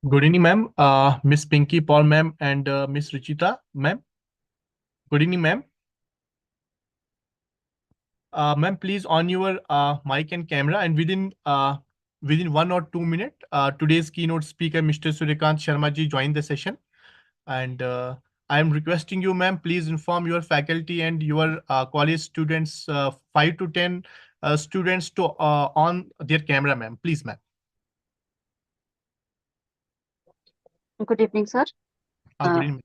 Good evening, ma'am. Miss Pinky Paul, ma'am, and Miss Ruchita, ma'am. Good evening, ma'am. Ma'am, please on your mic and camera, and within 1 or 2 minutes, today's keynote speaker, Mr. Suryakant Sharma ji, joined the session, and I am requesting you, ma'am, please inform your faculty and your college students, 5 to 10 students, to on their camera, ma'am. Please, ma'am. Good evening, sir. Good evening.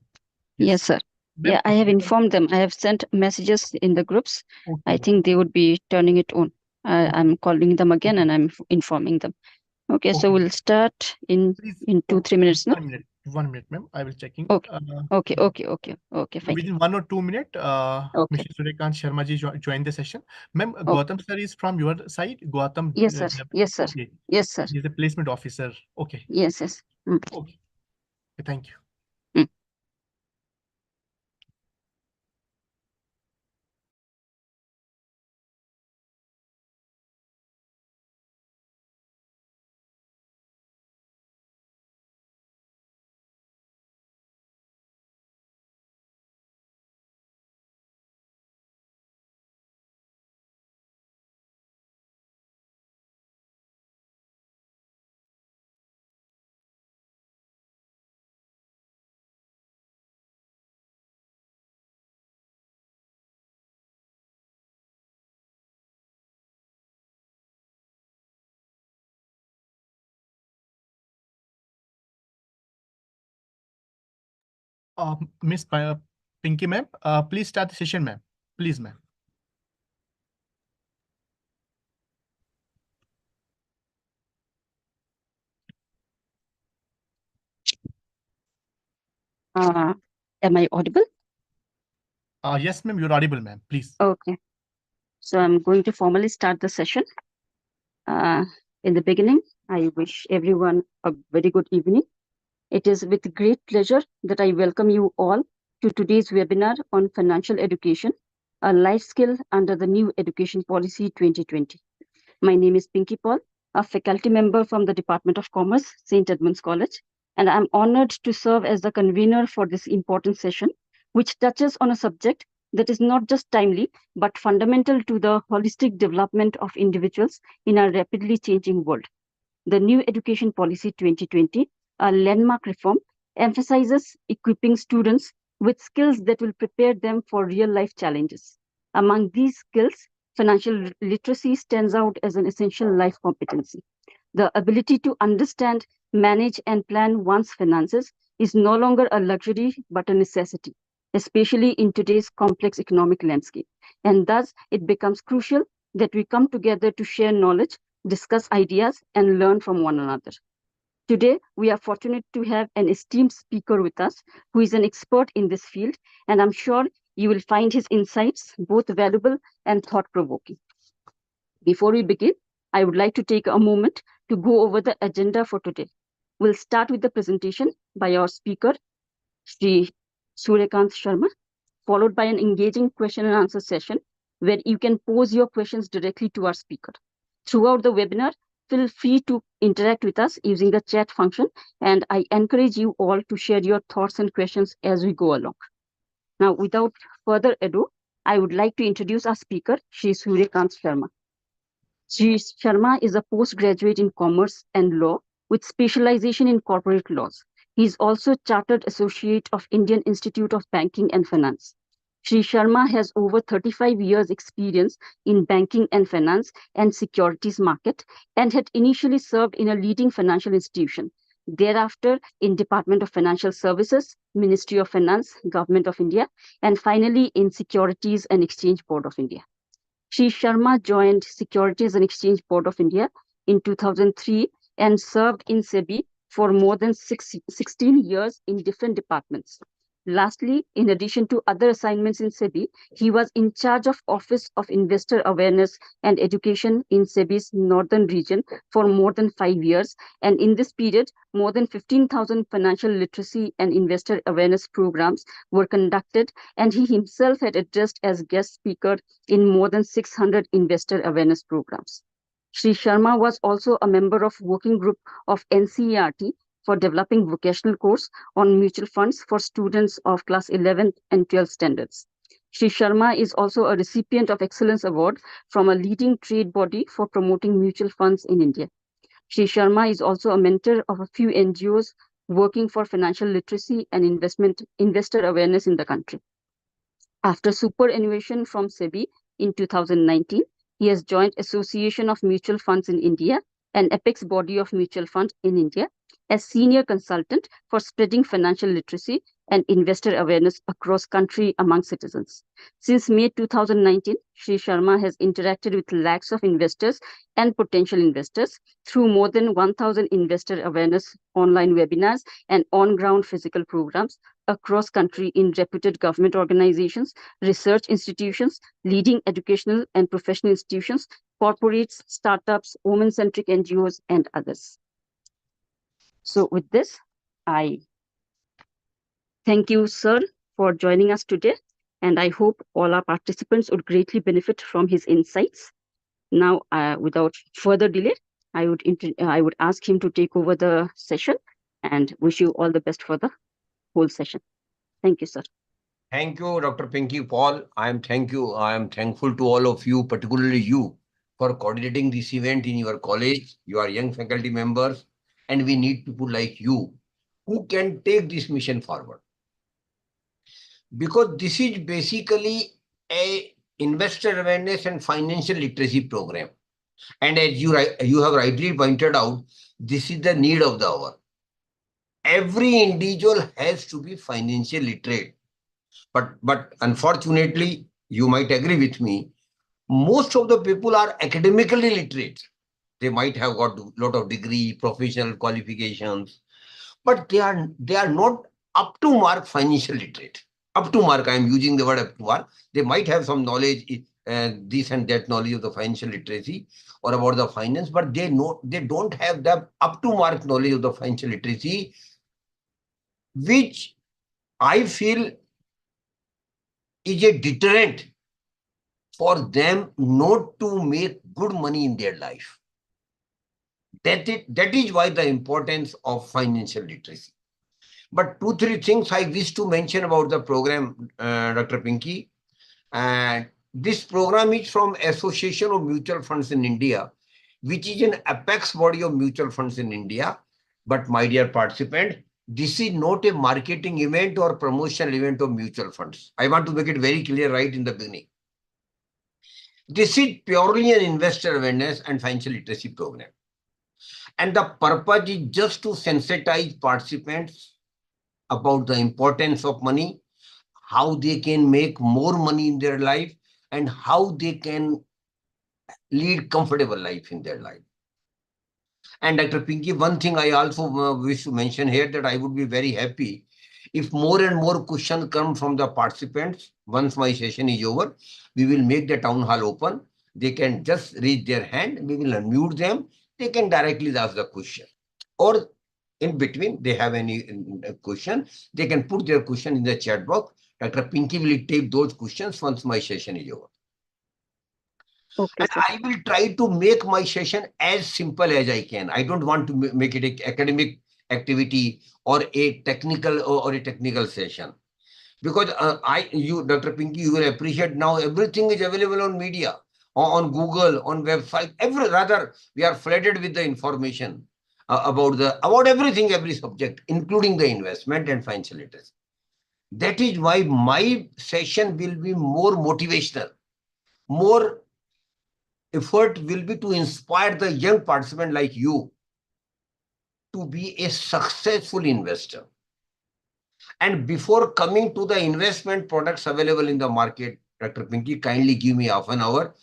Yes, sir. Yeah, I have informed them. I have sent messages in the groups. Okay. I think they would be turning it on. I'm calling them again and I'm informing them. Okay, so we'll start in 2-3 minutes now. 1 minute, ma'am. I will checking. Okay, fine. Within 1 or 2 minutes, Okay. Mr. Suryakant Sharma ji joined the session. Ma'am, Gautam sir is from your side. Gautam. Yes, sir. Yes, sir. Okay. Yes, sir. He's a placement officer. Okay. Yes, yes. Okay. Thank you. Miss Pinky, ma'am, please start the session, ma'am. Please, ma'am. Am I audible? Yes, ma'am, you're audible, ma'am. Please. Okay. So I'm going to formally start the session. In the beginning, I wish everyone a very good evening. It is with great pleasure that I welcome you all to today's webinar on financial education, a life skill under the new Education Policy 2020. My name is Pinky Paul, a faculty member from the Department of Commerce, St. Edmund's College, and I'm honored to serve as the convener for this important session, which touches on a subject that is not just timely, but fundamental to the holistic development of individuals in our rapidly changing world. The new Education Policy 2020, a landmark reform, emphasizes equipping students with skills that will prepare them for real-life challenges. Among these skills, financial literacy stands out as an essential life competency. The ability to understand, manage, and plan one's finances is no longer a luxury but a necessity, especially in today's complex economic landscape. And thus, it becomes crucial that we come together to share knowledge, discuss ideas, and learn from one another. Today, we are fortunate to have an esteemed speaker with us who is an expert in this field, and I'm sure you will find his insights both valuable and thought-provoking. Before we begin, I would like to take a moment to go over the agenda for today. We'll start with the presentation by our speaker, Sri Suryakant Sharma, followed by an engaging question and answer session where you can pose your questions directly to our speaker. Throughout the webinar, feel free to interact with us using the chat function, and I encourage you all to share your thoughts and questions as we go along. Now, without further ado, I would like to introduce our speaker, Sri Suryakant Sharma. Sri Sharma is a postgraduate in commerce and law with specialization in corporate laws. He is also Chartered Associate of Indian Institute of Banking and Finance. Sri Sharma has over 35 years experience in banking and finance and securities market and had initially served in a leading financial institution. Thereafter in Department of Financial Services, Ministry of Finance, Government of India, and finally in Securities and Exchange Board of India. Sri Sharma joined Securities and Exchange Board of India in 2003 and served in SEBI for more than 16 years in different departments. Lastly, in addition to other assignments in SEBI, he was in charge of Office of Investor Awareness and Education in SEBI's Northern region for more than 5 years. And in this period, more than 15,000 financial literacy and investor awareness programs were conducted, and he himself had addressed as guest speaker in more than 600 investor awareness programs. Sri Sharma was also a member of working group of NCERT for developing vocational course on mutual funds for students of class 11 and 12 standards. Shri Sharma is also a recipient of Excellence Award from a leading trade body for promoting mutual funds in India. Shri Sharma is also a mentor of a few NGOs working for financial literacy and investor awareness in the country. After superannuation from SEBI in 2019, he has joined Association of Mutual Funds in India, an apex body of mutual funds in India, as senior consultant for spreading financial literacy and investor awareness across country among citizens. Since May 2019, Shri Sharma has interacted with lakhs of investors and potential investors through more than 1,000 investor awareness online webinars and on-ground physical programs across country in reputed government organizations, research institutions, leading educational and professional institutions, corporates, startups, women-centric NGOs, and others. So with this, I thank you, sir, for joining us today, and I hope all our participants would greatly benefit from his insights. Now, without further delay, I would ask him to take over the session and wish you all the best for the whole session. Thank you, sir. Thank you, Dr. Pinky Paul. I am thankful to all of you, particularly you, for coordinating this event in your college. You are young faculty members, and we need people like you who can take this mission forward. Because this is basically a investor awareness and financial literacy program. And as you have rightly pointed out, this is the need of the hour. Every individual has to be financially literate. But unfortunately, you might agree with me, most of the people are academically literate. They might have got a lot of degree, professional qualifications, but they are not up to mark financial literate. Up to mark, I am using the word up to mark. They might have some knowledge, this and that knowledge of the financial literacy or about the finance, but they don't have the up to mark knowledge of the financial literacy, which I feel is a deterrent for them not to make good money in their life. That is why the importance of financial literacy. But 2-3 things I wish to mention about the program, Dr. Pinky. And this program is from Association of Mutual Funds in India, which is an apex body of mutual funds in India. But my dear participant, this is not a marketing event or promotional event of mutual funds. I want to make it very clear right in the beginning. This is purely an investor awareness and financial literacy program. And the purpose is just to sensitize participants about the importance of money, how they can make more money in their life, and how they can lead comfortable life in their life. And Dr. Pinky, one thing I also wish to mention here, that I would be very happy if more and more questions come from the participants. Once my session is over, we will make the town hall open. They can just raise their hand. We will unmute them. They can directly ask the question. Or in between, they have any question, they can put their question in the chat box. Dr. Pinky will take those questions once my session is over. Okay, and sir, I will try to make my session as simple as I can. I don't want to make it an academic activity or a technical session. Because Dr. Pinky, you will appreciate now everything is available on media, on Google, on website. Rather, we are flooded with the information about everything, every subject, including the investment and financial literacy. That is why my session will be more motivational. More effort will be to inspire the young participant like you to be a successful investor. And before coming to the investment products available in the market, Dr. Pinky, kindly give me half an hour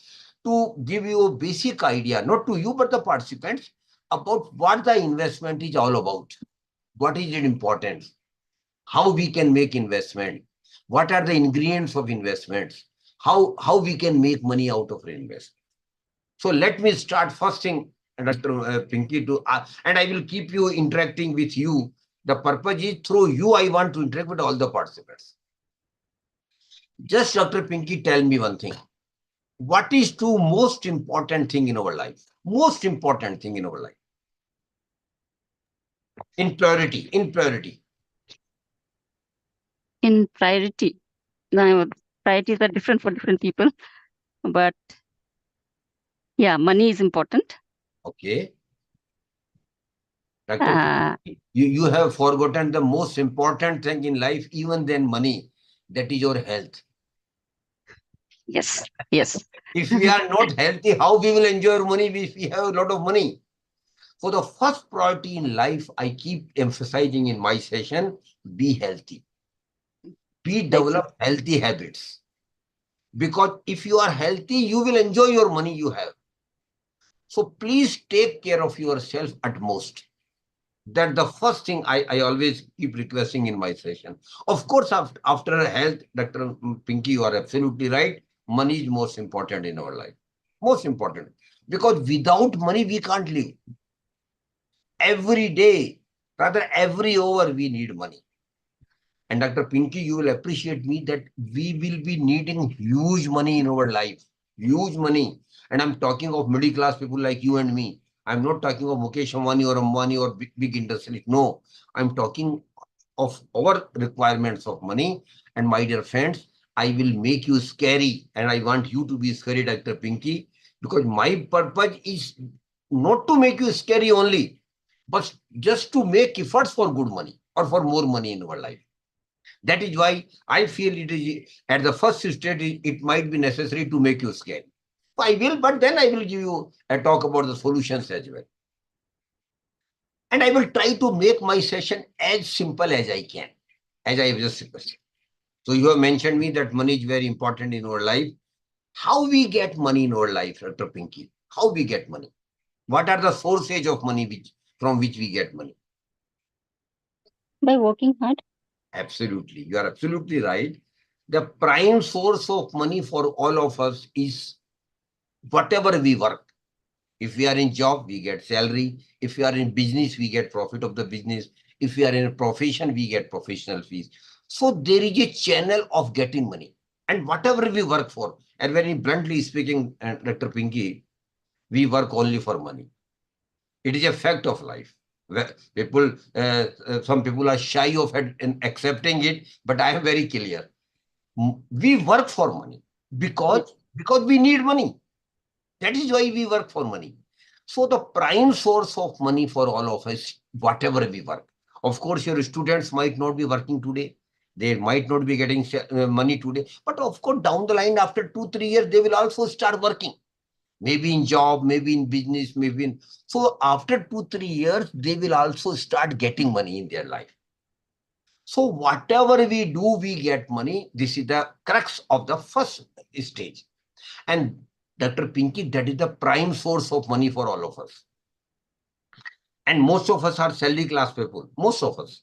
to give you a basic idea, not to you, but the participants, about what the investment is all about. What is its importance? How we can make investment? What are the ingredients of investments? How we can make money out of investment? So let me start first thing, Dr. Pinky, and I will keep you interacting with you. The purpose is through you, I want to interact with all the participants. Just Dr. Pinky, tell me one thing. What is the most important thing in our life? Most important thing in our life? In priority, in priority. In priority. Now, priorities are different for different people, but yeah, money is important. Okay. Dr. Uh, You have forgotten the most important thing in life, even than money. That is your health. yes, yes. If we are not healthy, how we will enjoy money if we have a lot of money? So the first priority in life, I keep emphasizing in my session, be healthy. Be Very true. develop healthy habits. Because if you are healthy, you will enjoy your money you have. So please take care of yourself at most. That's the first thing I always keep requesting in my session. Of course, after health, Dr. Pinky, you are absolutely right. Money is most important in our life. Most important. Because without money, we can't live. Every day, rather every hour, we need money. And Dr. Pinky, you will appreciate me that we will be needing huge money in our life. Huge money. And I'm talking of middle class people like you and me. I'm not talking of Mukesh Ambani or Ambani or big industry. No, I'm talking of our requirements of money. And my dear friends, I will make you scary. And I want you to be scary, Dr. Pinky, because my purpose is not to make you scary only, but just to make efforts for good money or for more money in our life. That is why I feel it is at the first stage, it might be necessary to make you scared. I will, but then I will give you a talk about the solutions as well. And I will try to make my session as simple as I can, as I have just said. So you have mentioned me that money is very important in our life. How we get money in our life, Dr. Pinky? How we get money? What are the sources of money from which we get money? By working hard. Absolutely. You are absolutely right. The prime source of money for all of us is whatever we work. If we are in job, we get salary. If we are in business, we get profit of the business. If we are in a profession, we get professional fees. So there is a channel of getting money. And whatever we work for, and very bluntly speaking, Dr. Pinky, we work only for money. It is a fact of life. People, some people are shy of it and accepting it, but I am very clear. We work for money Yes. because we need money. That is why we work for money. So the prime source of money for all of us, whatever we work. Of course, your students might not be working today. They might not be getting money today. But of course, down the line, after 2, 3 years, they will also start working. Maybe in job, maybe in business, maybe in... So after 2, 3 years, they will also start getting money in their life. So whatever we do, we get money. This is the crux of the first stage. And Dr. Pinky, that is the prime source of money for all of us. And most of us are salary class people. Most of us.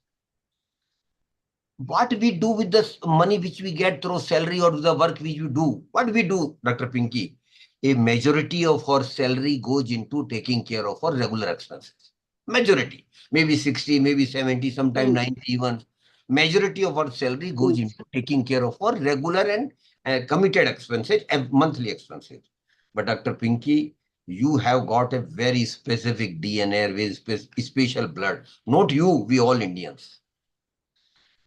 What we do with the money which we get through salary or the work which we do? What we do, Dr. Pinky? A majority of our salary goes into taking care of our regular expenses. Majority. Maybe 60, maybe 70, sometimes 90 even. Majority of our salary goes into taking care of our regular and committed expenses and monthly expenses. But Dr. Pinky, you have got a very specific DNA with special blood. Not you, we all Indians.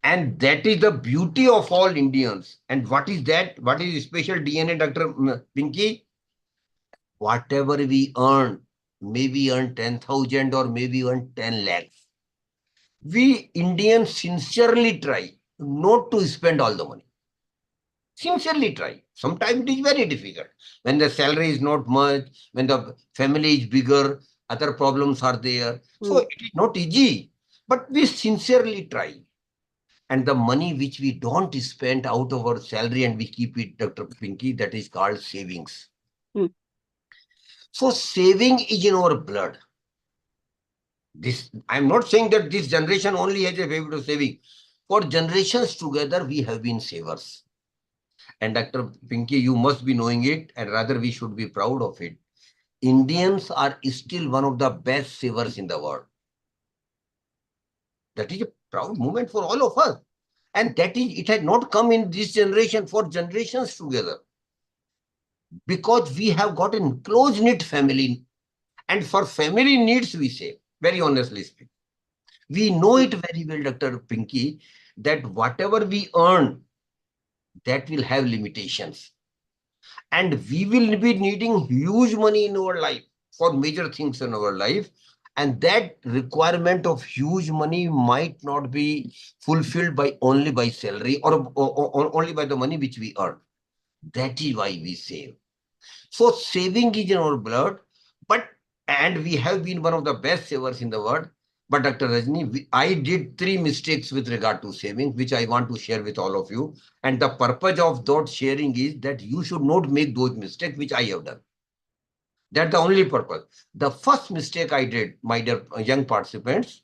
And that is the beauty of all Indians. And what is that? What is special DNA, Dr. Pinky? Whatever we earn, maybe earn 10,000 or maybe earn 10 lakhs. We Indians sincerely try not to spend all the money. Sincerely try. Sometimes it is very difficult. When the salary is not much, when the family is bigger, other problems are there. So it is not easy. But we sincerely try. And the money which we don't spend out of our salary and we keep it, Dr. Pinky, that is called savings. So saving is in our blood. I'm not saying that this generation only has a habit of saving. For generations together, we have been savers. And Dr. Pinky, you must be knowing it, and rather we should be proud of it. Indians are still one of the best savers in the world. That is a proud moment for all of us. And that is, it has not come in this generation, for generations together. Because we have got a close-knit family. And for family needs, we save, very honestly speaking. We know it very well, Dr. Pinky, that whatever we earn, that will have limitations. And we will be needing huge money in our life for major things in our life. And that requirement of huge money might not be fulfilled by only by salary or only by the money which we earn. That is why we save. So saving is in our blood, but and we have been one of the best savers in the world. But Dr. Rajni, I did 3 mistakes with regard to saving, which I want to share with all of you. And the purpose of that sharing is that you should not make those mistakes which I have done. That's the only purpose. The first mistake I did, my dear young participants,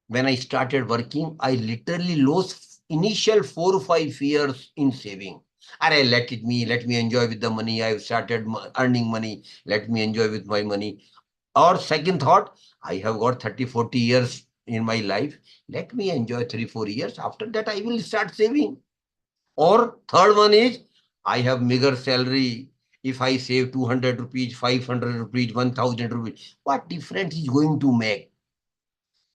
when I started working, I literally lost initial 4 or 5 years in saving. Let me enjoy with the money. I've started earning money. Let me enjoy with my money. Or second thought, I have got 30, 40 years in my life. Let me enjoy 3, 4 years. After that, I will start saving. Or third one is, I have meager salary. If I save 200 rupees, 500 rupees, 1000 rupees, what difference is going to make?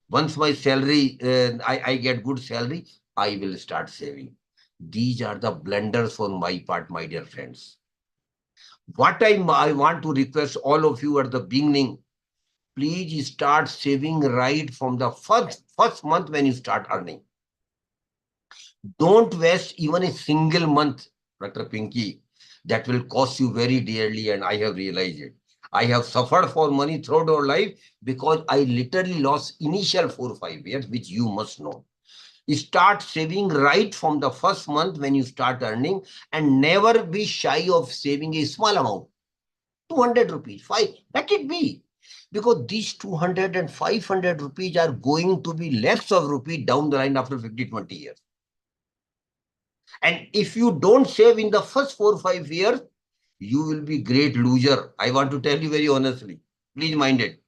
Once my salary, I get good salary, I will start saving. These are the blunders on my part, my dear friends. What I want to request all of you at the beginning, please start saving right from the first month when you start earning. Don't waste even a single month, Dr. Pinky. That will cost you very dearly, and I have realized it. I have suffered for money throughout our life because I literally lost initial 4 or 5 years, which you must know. Start saving right from the first month when you start earning, and never be shy of saving a small amount. 200 rupees, 5, let it be. Because these 200 and 500 rupees are going to be lakhs of rupees down the line after 50, 20 years. And if you don't save in the first 4 or 5 years, you will be great loser. I want to tell you very honestly. Please mind it.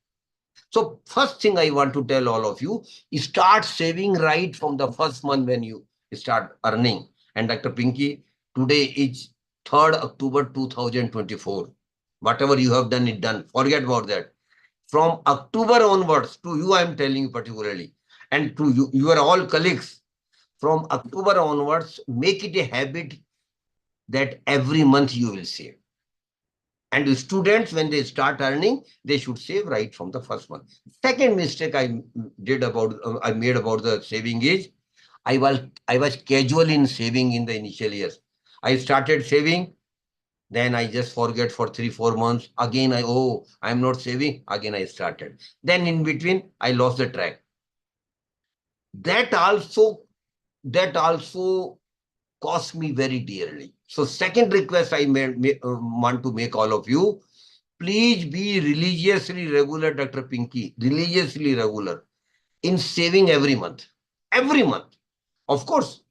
So first thing I want to tell all of you is start saving right from the first month when you start earning. And Dr. Pinky, today is 3rd October 2024. Whatever you have done, it done. Forget about that. From October onwards, to you I am telling you particularly, and to you, your all colleagues, from October onwards, make it a habit that every month you will save. And the students, when they start earning, they should save right from the first month. Second mistake I made about the saving is, I was casual in saving in the initial years. I started saving, then I just forget for 3, 4 months. Again, I'm not saving. Again, I started. Then in between, I lost the track. That also cost me very dearly. So second request I want to make all of you, please be religiously regular, Dr. Pinky, religiously regular in saving every month. Every month. Of course,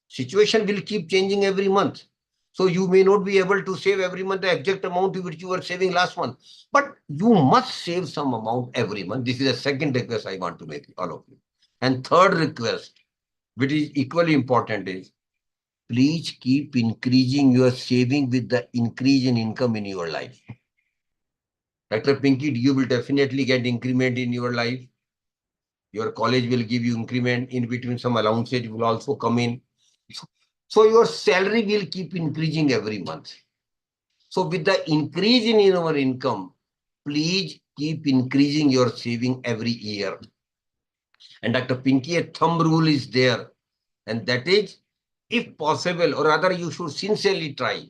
situation will keep changing every month. So you may not be able to save every month the exact amount which you were saving last month. But you must save some amount every month. This is the second request I want to make all of you. And third request, which is equally important, is please keep increasing your saving with the increase in income in your life. Dr. Pinky, you will definitely get increment in your life. Your college will give you increment. In between, some allowances will also come in. So your salary will keep increasing every month. So with the increase in your income, please keep increasing your saving every year. And Dr. Pinky, a thumb rule is there. And that is, if possible, or rather you should sincerely try,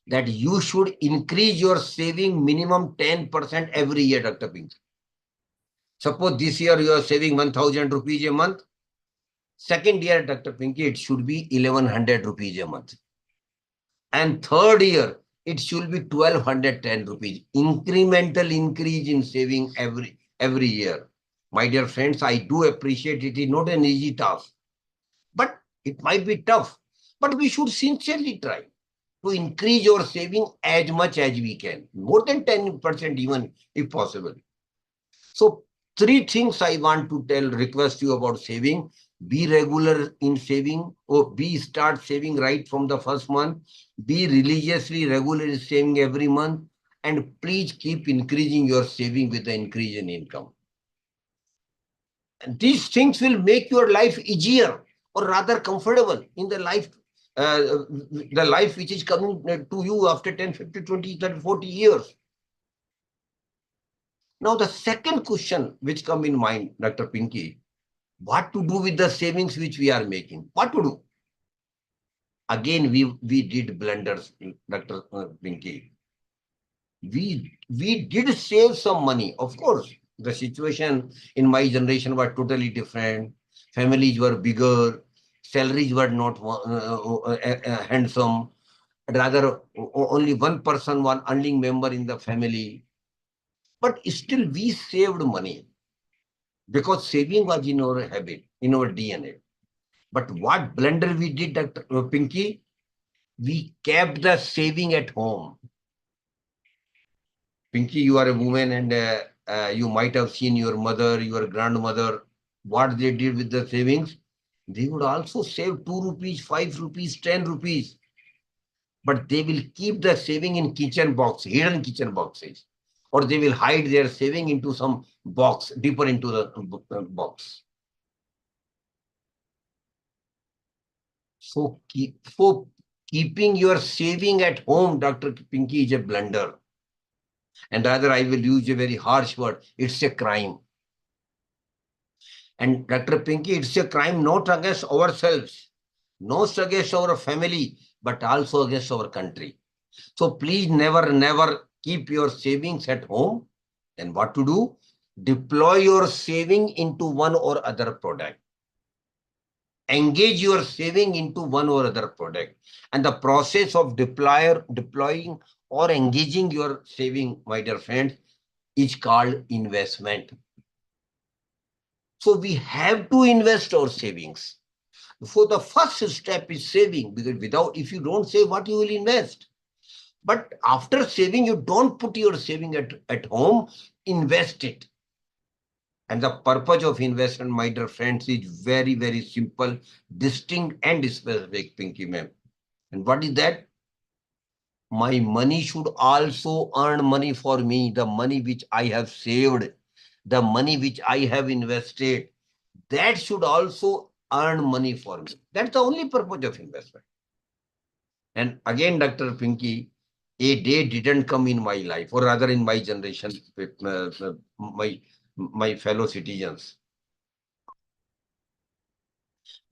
that you should increase your saving minimum 10% every year, Dr. Pinky. Suppose this year you are saving 1,000 rupees a month. Second year, Dr. Pinky, it should be 1,100 rupees a month. And third year, it should be 1,210 rupees. Incremental increase in saving every year. My dear friends, I do appreciate it is not an easy task, but it might be tough. But we should sincerely try to increase your saving as much as we can, more than 10% even if possible. So 3 things I want to request you about saving. Be regular in saving, or start saving right from the first month. Be religiously regular in saving every month. And please keep increasing your saving with the increase in income. These things will make your life easier or rather comfortable in the life which is coming to you after 10, 50, 20, 30, 40 years. Now, the second question which come in mind, Dr. Pinky, what to do with the savings which we are making? What to do? Again, we did blunders, Dr. Pinky. We did save some money. Of course, the situation in my generation was totally different. Families were bigger, salaries were not handsome. Rather, only one person, one earning member in the family. But still, we saved money because saving was in our habit, in our DNA. But what blunder we did, Dr. Pinky? We kept the saving at home. Pinky, you are a woman and you might have seen your mother, your grandmother, what they did with the savings. They would also save 2 rupees, 5 rupees, 10 rupees. But they will keep the saving in kitchen box, hidden kitchen boxes. Or they will hide their saving into some box, deeper into the box. So keeping your saving at home, Dr. Pinky, is a blunder. And rather, I will use a very harsh word. It's a crime. And Dr. Pinky, it's a crime not against ourselves, not against our family, but also against our country. So please never, never keep your savings at home. And what to do? Deploy your saving into one or other product. Engage your saving into one or other product. And the process of deploying or engaging your saving, my dear friends, is called investment. So we have to invest our savings. So the first step is saving, because if you don't save, what you will invest? But after saving, you don't put your saving at home, invest it. And the purpose of investment, my dear friends, is very, very simple, distinct and specific, Pinky ma'am. And what is that? My money should also earn money for me, the money which I have saved, the money which I have invested, that should also earn money for me. That's the only purpose of investment. And again, Dr. Pinky, a day didn't come in my life, or rather in my generation, my fellow citizens.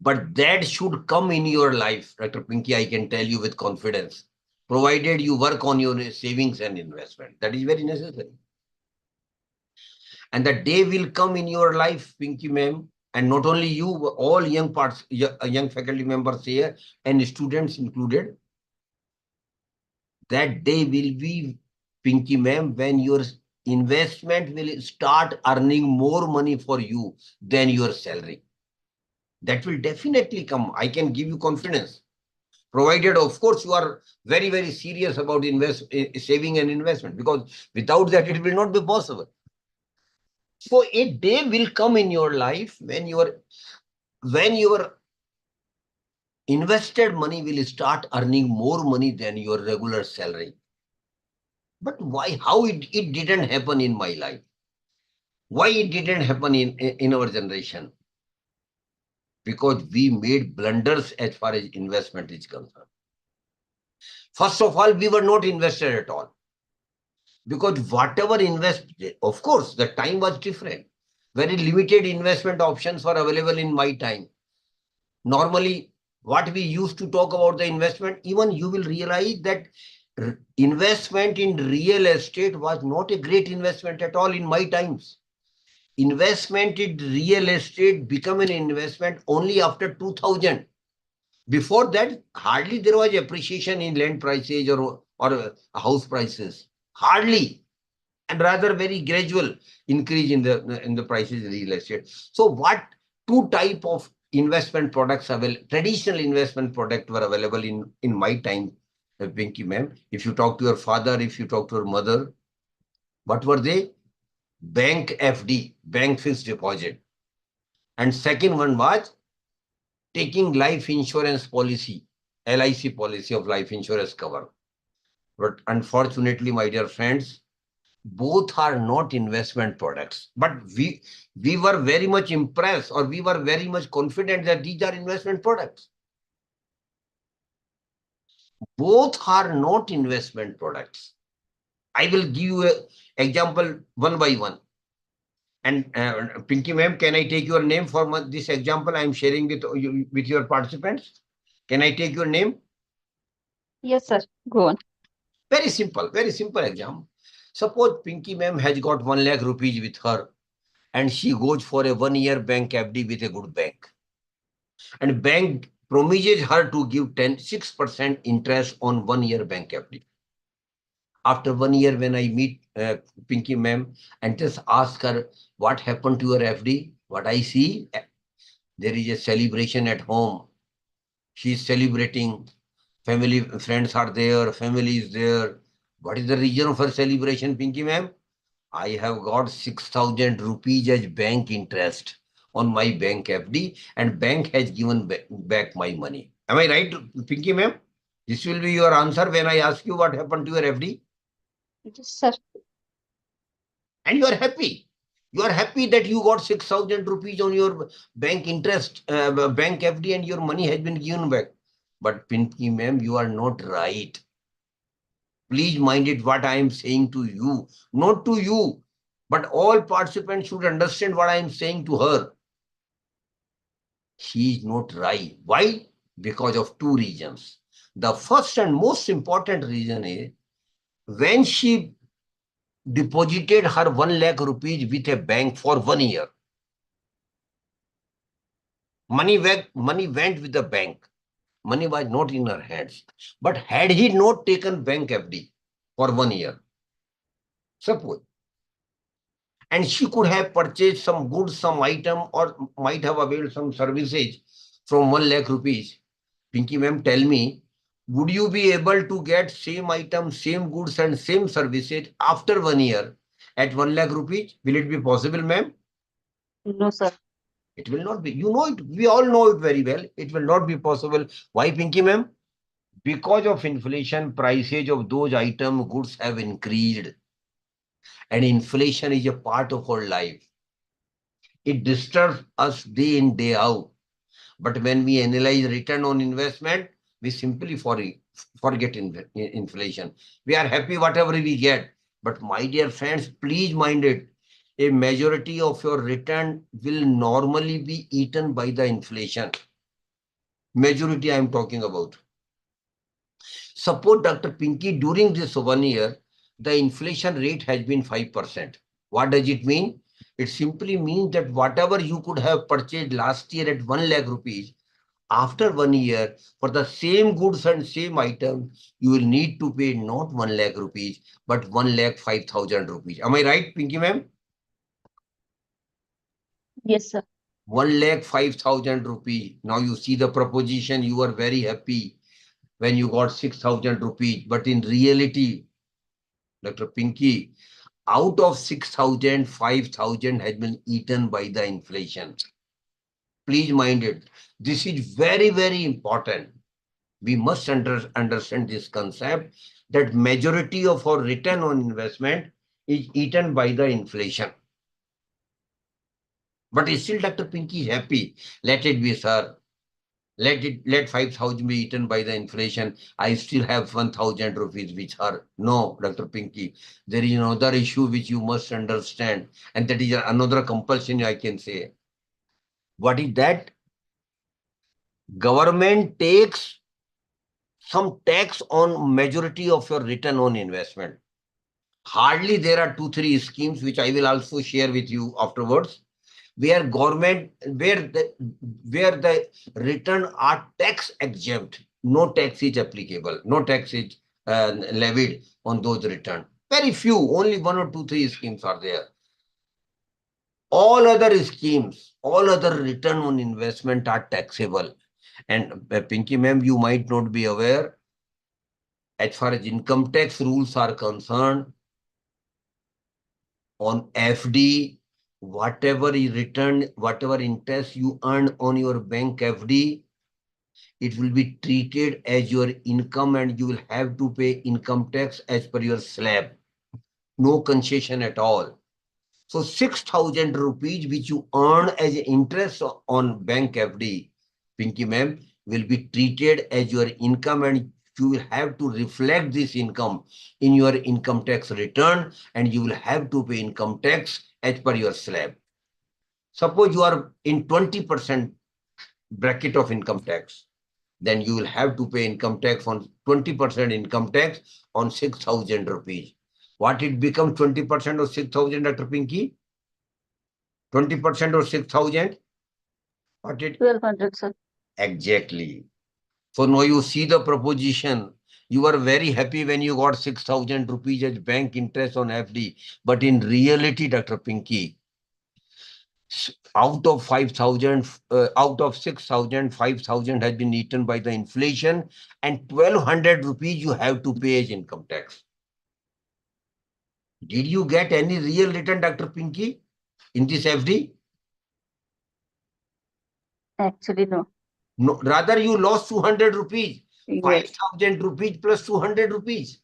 But that should come in your life, Dr. Pinky, I can tell you with confidence, provided you work on your savings and investment. That is very necessary. And the day will come in your life, Pinky ma'am, and not only you, all young faculty members here and students included, that day will be, Pinky ma'am, when your investment will start earning more money for you than your salary. That will definitely come. I can give you confidence. Provided, of course, you are very, very serious about saving and investment, because without that, it will not be possible. So a day will come in your life when your invested money will start earning more money than your regular salary. But why? How it didn't happen in my life? Why it didn't happen in our generation? Because we made blunders as far as investment is concerned. First of all, we were not invested at all. Because whatever invested, of course, the time was different. Very limited investment options were available in my time. Normally, what we used to talk about the investment, even you will realize that investment in real estate was not a great investment at all in my times. Investment in real estate became an investment only after 2000. Before that, hardly there was appreciation in land prices or house prices. Hardly. And rather very gradual increase in the prices in real estate. So what two type of investment products traditional investment products were available in my time, Pinky ma'am? If you talk to your father, if you talk to your mother, what were they? Bank FD, bank fixed deposit. And second one was taking life insurance policy, LIC policy of life insurance cover. But unfortunately, my dear friends, Both are not investment products, but we were very much impressed, or we were very much confident that these are investment products. Both are not investment products. I will give you an example one by one. And Pinky ma'am, can I take your name for this example I am sharing with your participants? Can I take your name? Yes, sir. Go on. Very simple example. Suppose Pinky ma'am has got 1 lakh rupees with her, and she goes for a 1-year bank FD with a good bank. And bank promises her to give 6% interest on 1-year bank FD. After 1 year, when I meet Pinky ma'am and just ask her what happened to your FD, what I see, there is a celebration at home. She is celebrating. Family, friends are there. Family is there. What is the reason for celebration, Pinky ma'am? I have got 6,000 rupees as bank interest on my bank FD, and bank has given back my money. Am I right, Pinky ma'am? This will be your answer when I ask you what happened to your FD. Yes, sir. And you are happy. You are happy that you got 6,000 rupees on your bank interest, bank FD, and your money has been given back. But Pinky ma'am, you are not right. Please mind it what I am saying to you, not to you, but all participants should understand what I am saying to her. She is not right. Why? Because of two reasons. The first and most important reason is when she deposited her 1 lakh rupees with a bank for 1 year, money went with the bank. Money was not in her hands. But had he not taken bank FD for 1 year, suppose, and she could have purchased some goods, some item, or might have availed some services from 1 lakh rupees. Pinky ma'am, tell me, would you be able to get same item, same goods, and same services after 1 year at 1 lakh rupees? Will it be possible, ma'am? No, sir. It will not be. You know it. We all know it very well. It will not be possible. Why, Pinky ma'am? Because of inflation, prices of those item goods have increased. And inflation is a part of our life. It disturbs us day in, day out. But when we analyze return on investment, we simply forget inflation. We are happy whatever we get. But my dear friends, please mind it. A majority of your return will normally be eaten by the inflation. Majority I am talking about. Suppose Dr. Pinky, during this 1 year, the inflation rate has been 5%. What does it mean? It simply means that whatever you could have purchased last year at 1 lakh rupees, after 1 year, for the same goods and same item, you will need to pay not 1 lakh rupees, but 1 lakh 5,000 rupees. Am I right, Pinky ma'am? Yes, sir. 1 lakh 5,000 rupees. Now you see the proposition, you are very happy when you got 6,000 rupees. But in reality, Dr. Pinky, out of 6,000, 5,000 has been eaten by the inflation. Please mind it. This is very, very important. We must understand this concept that majority of our return on investment is eaten by the inflation. But still Dr. Pinky is happy. Let it be, sir. Let 5,000 be eaten by the inflation. I still have 1,000 rupees with her. No, Dr. Pinky, there is another issue which you must understand, and that is another compulsion I can say. What is that? Government takes some tax on majority of your return on investment. Hardly there are 2-3 schemes which I will also share with you afterwards, where the return are tax exempt. No tax is applicable. No tax is levied on those return. Very few, only 1 or 2, 3 schemes are there. All other schemes, all other return on investment are taxable. And Pinky ma'am, you might not be aware, as far as income tax rules are concerned, on FD, whatever is returned, whatever interest you earn on your bank FD, it will be treated as your income and you will have to pay income tax as per your slab. no concession at all. So 6,000 rupees which you earn as interest on bank FD, Pinky ma'am, will be treated as your income, and you will have to reflect this income in your income tax return, and you will have to pay income tax as per your slab. Suppose you are in 20% bracket of income tax, then you will have to pay income tax on 20% income tax on 6,000 rupees. What it becomes 20% of 6,000, Dr. Pinky? 20% of 6,000? What it? 1,200, sir. Exactly. So now you see the proposition. You were very happy when you got 6,000 rupees as bank interest on FD. But in reality, Dr. Pinky, out of 5,000, out of 6,000, 5,000 has been eaten by the inflation, and 1,200 rupees you have to pay as income tax. Did you get any real return, Dr. Pinky, in this FD? Actually, no. No, rather you lost 200 rupees, Yes. 5,000 rupees plus 200 rupees.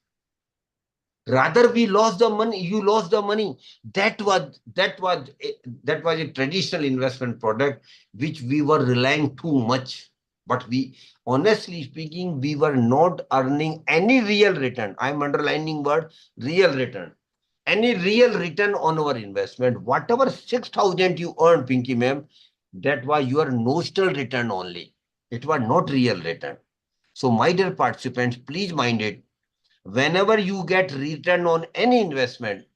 Rather we lost the money, you lost the money. That was a traditional investment product which we were relying too much. But we, honestly speaking, we were not earning any real return. I'm underlining word real return. Any real return on our investment. Whatever 6,000 you earned, Pinky ma'am, that was your notional return only. It was not real return. So my dear participants, please mind it. Whenever you get return on any investment,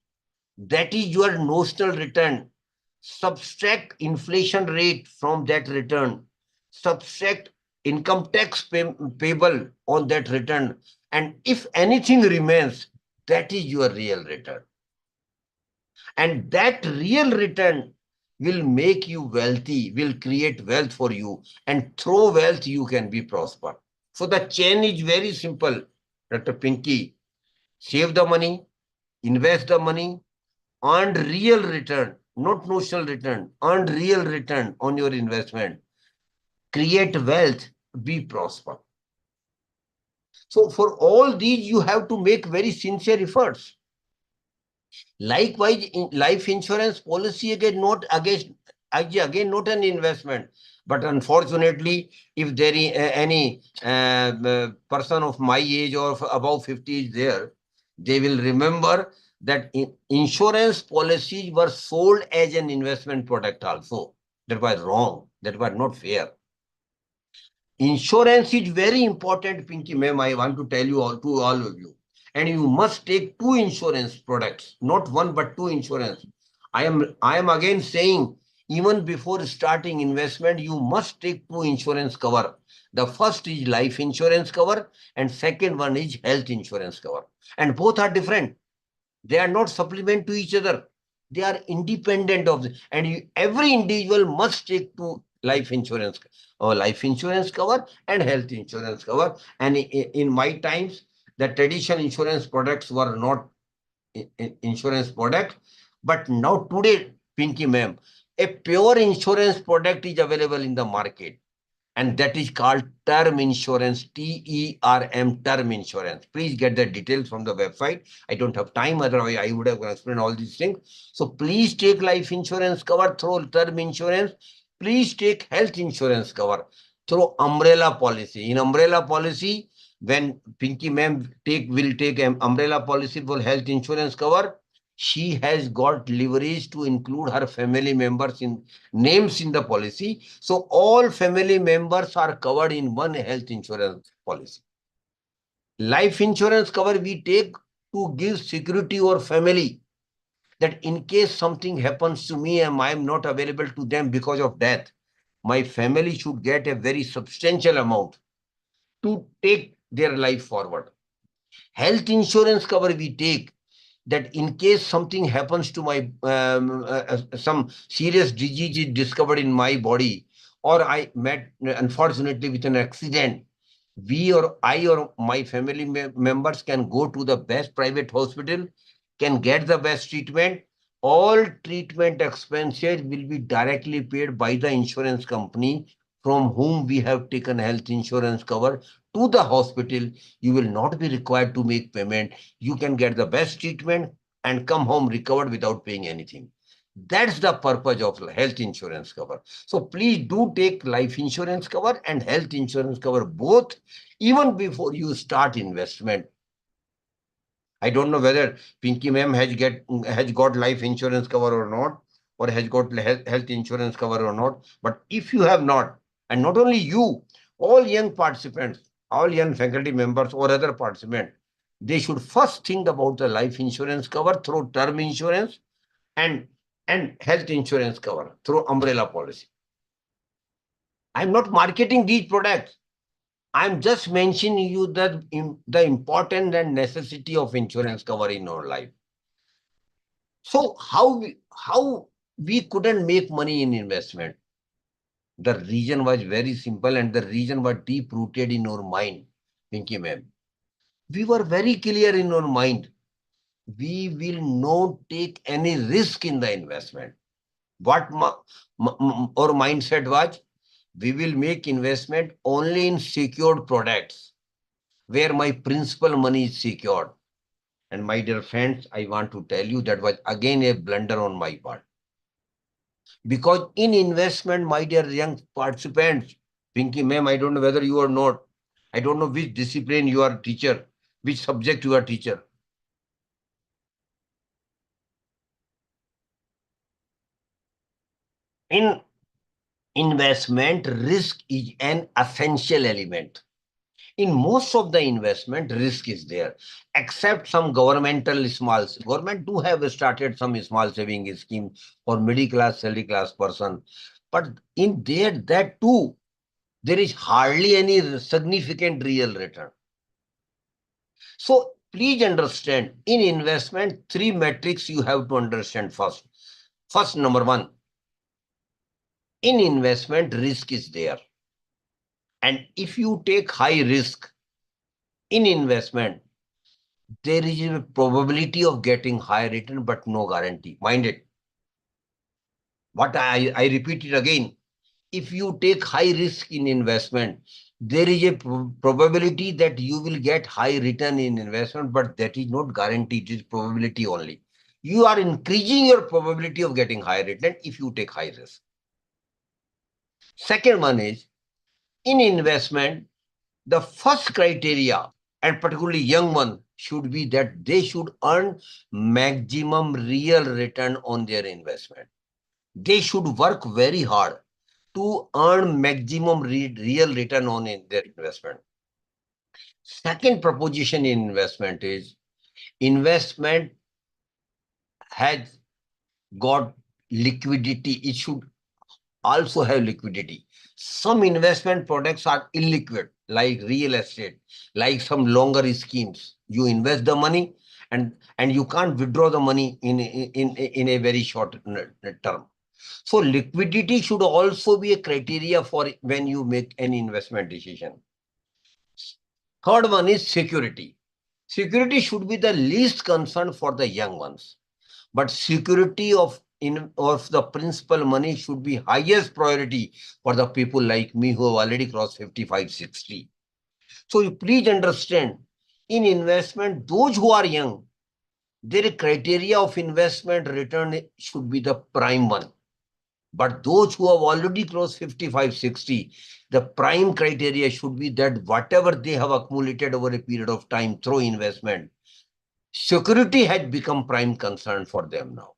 that is your notional return. Subtract inflation rate from that return. Subtract income tax payable on that return. And if anything remains, that is your real return. And that real return will make you wealthy, will create wealth for you. And through wealth, you can be prosper. So the chain is very simple, Dr. Pinky. Save the money, invest the money, earn real return, not notional return, earn real return on your investment, create wealth, be prosper. So for all these, you have to make very sincere efforts. Likewise, in life insurance policy again, not not an investment. But unfortunately, if there is any person of my age or above 50 is there, they will remember that insurance policies were sold as an investment product also. That was wrong. That was not fair. Insurance is very important, Pinky ma'am. I want to tell you all, to all of you. And you must take 2 insurance products, not 1 but 2 insurance. I am again saying, even before starting investment, you must take 2 insurance cover. The first is life insurance cover, and second one is health insurance cover. And both are different. They are not supplement to each other. They are independent of and every individual must take 2 life insurance or life insurance cover and health insurance cover. And in my times, the traditional insurance products were not insurance product. But now today, Pinky ma'am, a pure insurance product is available in the market. And that is called term insurance, TERM, term insurance. Please get the details from the website. I don't have time, otherwise I would have explained all these things. So please take life insurance cover through term insurance. Please take health insurance cover through umbrella policy. In umbrella policy, when Pinky ma'am will take an umbrella policy for health insurance cover, she has got leverage to include her family members in names in the policy. So all family members are covered in one health insurance policy. Life insurance cover we take to give security or family, that in case something happens to me and I am not available to them because of death, my family should get a very substantial amount to take their life forward. Health insurance cover we take that in case something happens to my some serious disease is discovered in my body, or I met unfortunately with an accident, we or I or my family members can go to the best private hospital, can get the best treatment. All treatment expenses will be directly paid by the insurance company from whom we have taken health insurance cover to the hospital. You will not be required to make payment. You can get the best treatment and come home recovered without paying anything. That's the purpose of health insurance cover. So please do take life insurance cover and health insurance cover both, even before you start investment. I don't know whether Pinky ma'am has got life insurance cover or not, or has got health insurance cover or not. But if you have not, and not only you, all young participants, all young faculty members or other participants, they should first think about the life insurance cover through term insurance and health insurance cover through umbrella policy. I'm not marketing these products. I'm just mentioning you that the importance and necessity of insurance cover in our life. So how we couldn't make money in investment? The reason was very simple, and the reason was deep rooted in our mind, Pinky ma'am. We were very clear in our mind. We will not take any risk in the investment. What our mindset was, we will make investment only in secured products where my principal money is secured. And my dear friends, I want to tell you that was again a blunder on my part. Because in investment, my dear young participants, Pinky ma'am, I don't know whether you are not, I don't know which discipline you are teacher, which subject you are teacher. In investment, risk is an essential element. In most of the investment, risk is there, except some governmental government do have started some small saving scheme for middle class, salary class person. But in there, that too, there is hardly any significant real return. So please understand, in investment, three metrics you have to understand first. First, number one, in investment, risk is there. And if you take high risk in investment, there is a probability of getting high return, but no guarantee. Mind it. What I repeat it again. If you take high risk in investment, there is a probability that you will get high return in investment, but that is not guaranteed. It is probability only. You are increasing your probability of getting high return if you take high risk. Second one is, in investment, the first criteria, and particularly young one, should be that they should earn maximum real return on their investment. They should work very hard to earn maximum real return on their investment. Second proposition in investment is, investment has got liquidity. It should also have liquidity. Some investment products are illiquid, like real estate, like some longer schemes. You invest the money and you can't withdraw the money in a very short term. So liquidity should also be a criteria for when you make any investment decision. Third one is security. Security should be the least concern for the young ones, but security of the principal money should be highest priority for the people like me who have already crossed 55, 60. So you please understand, in investment, those who are young, their criteria of investment return should be the prime one. But those who have already crossed 55, 60, the prime criteria should be that whatever they have accumulated over a period of time through investment, security had become prime concern for them now.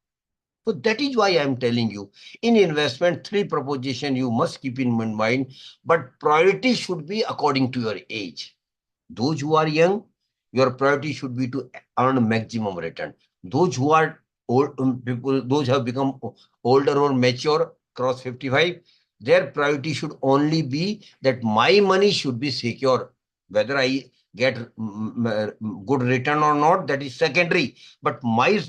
So that is why I am telling you, in investment, three proposition you must keep in mind, but priority should be according to your age. Those who are young, your priority should be to earn maximum return. Those who are old, people, those who have become older or mature, cross 55, their priority should only be that my money should be secure. Whether I get good return or not, that is secondary. But my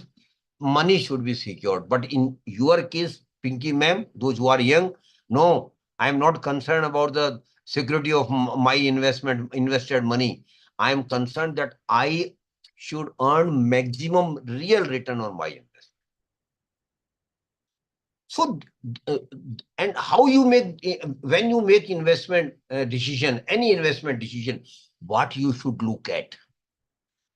money should be secured. But in your case, Pinky ma'am, those who are young, no, I am not concerned about the security of my invested money. I am concerned that I should earn maximum real return on my investment. So, and how you make, when you make investment decision, any investment decision, what you should look at?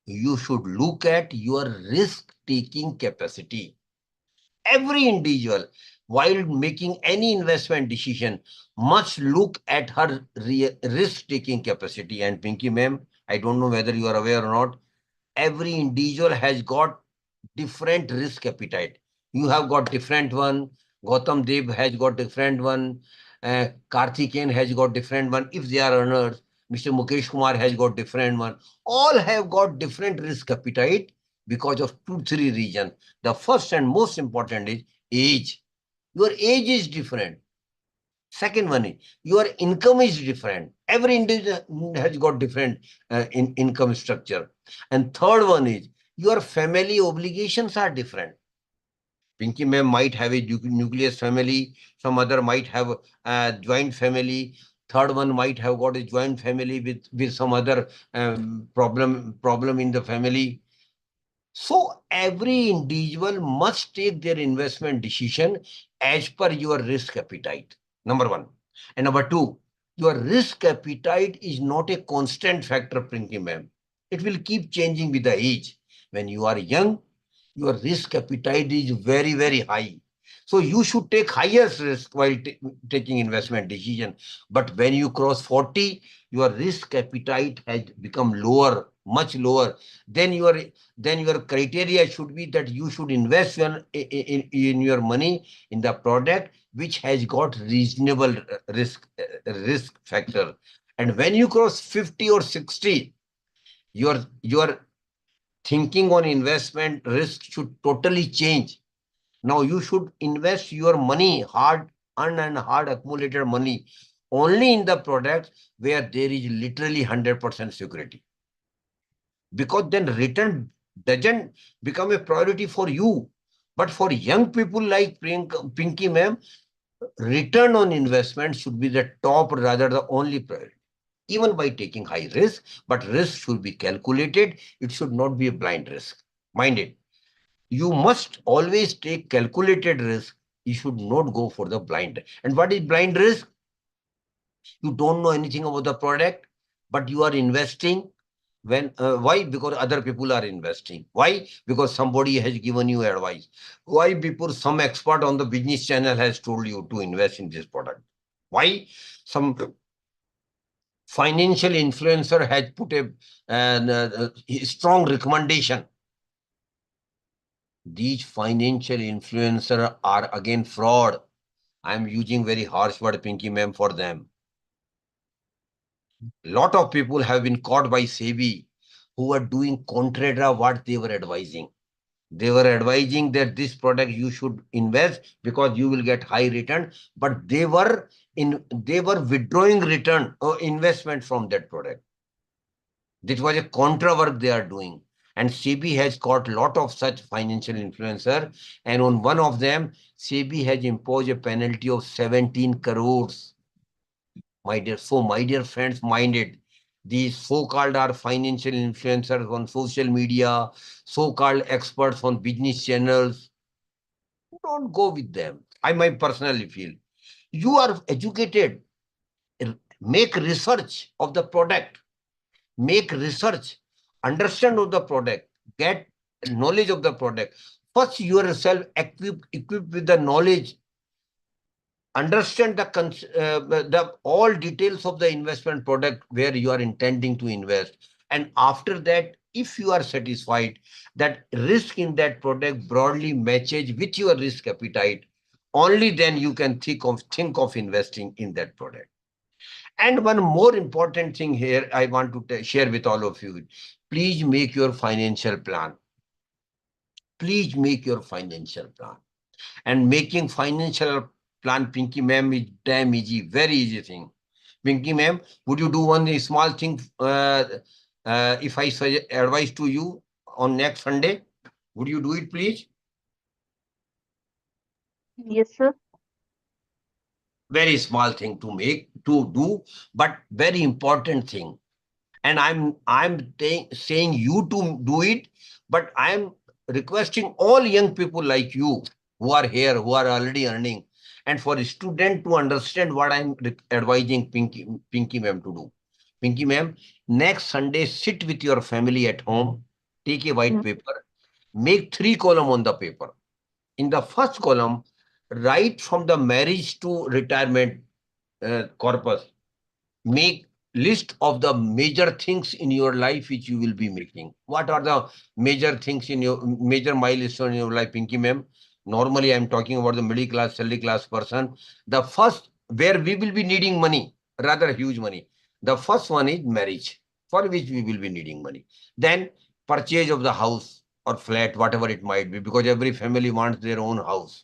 you should look at your risk-taking capacity. Every individual, while making any investment decision, must look at her risk-taking capacity. And Pinky ma'am, I don't know whether you are aware or not, every individual has got different risk appetite. You have got different one. Gautam Dev has got different one. Karthikeyan has got different one. If they are earners, Mr. Mukesh Kumar has got different one. All have got different risk appetite because of 2, 3 reasons. The first and most important is age. Your age is different. Second one is your income is different. Every individual has got different income structure. And third one is your family obligations are different. Pinky ma'am might have a nucleus family. Some other might have a joint family. Third one might have got a joint family with some other problem in the family. So every individual must take their investment decision as per your risk appetite. Number one. And number two, your risk appetite is not a constant factor, Pinky ma'am. It will keep changing with the age. When you are young, your risk appetite is very, very high. So you should take highest risk while taking investment decision. But when you cross 40, your risk appetite has become lower, much lower. Then your criteria should be that you should invest in your money in the product which has got reasonable risk factor. And when you cross 50 or 60, your thinking on investment risk should totally change. Now you should invest your money, hard earned and hard accumulated money, only in the products where there is literally 100% security. Because then return doesn't become a priority for you. But for young people like Pinky ma'am, return on investment should be the top, rather the only priority. Even by taking high risk, but risk should be calculated. It should not be a blind risk. Mind it. You must always take calculated risk. You should not go for the blind. And what is blind risk? You don't know anything about the product, but you are investing. Why? Because other people are investing. Why? Because somebody has given you advice. Why? Because some expert on the business channel has told you to invest in this product. Why? Some financial influencer has put a strong recommendation. These financial influencers are again fraud. I'm using very harsh word, Pinky ma'am, for them. Lot of people have been caught by SEBI who are doing contrary to what they were advising. They were advising that this product you should invest because you will get high return, but they were withdrawing return or investment from that product. This was a contra work they are doing. And SEBI has caught a lot of such financial influencer. And on one of them, SEBI has imposed a penalty of 17 crores. My dear friends, mind it. These so-called are financial influencers on social media, so-called experts on business channels. Don't go with them. I might personally feel. You are educated. Make research of the product. Make research. Understand of the product. Get knowledge of the product. First, yourself equipped with the knowledge. Understand the all details of the investment product where you are intending to invest. And after that, if you are satisfied that risk in that product broadly matches with your risk appetite, only then you can think of investing in that product. And one more important thing here I want to share with all of you. Please make your financial plan. Please make your financial plan. And making financial plan, Pinky ma'am, is damn easy, very easy thing. Pinky ma'am, would you do one small thing if I advise to you on next Sunday? Would you do it, please? Yes, sir. Very small thing to do, but very important thing. And I'm saying you to do it, but I'm requesting all young people like you who are here, who are already earning, and for a student to understand what I'm advising Pinky ma'am to do. Pinky ma'am, next Sunday, sit with your family at home take a white paper, make 3 columns on the paper. In the first column, right from the marriage to retirement corpus, make list of the major things in your life which you will be making. What are the major things in your major milestone in your life, Pinky ma'am? Normally, I'm talking about the middle class, salary class person. The first where we will be needing money, rather huge money. The first one is marriage, for which we will be needing money. Then purchase of the house or flat, whatever it might be, because every family wants their own house.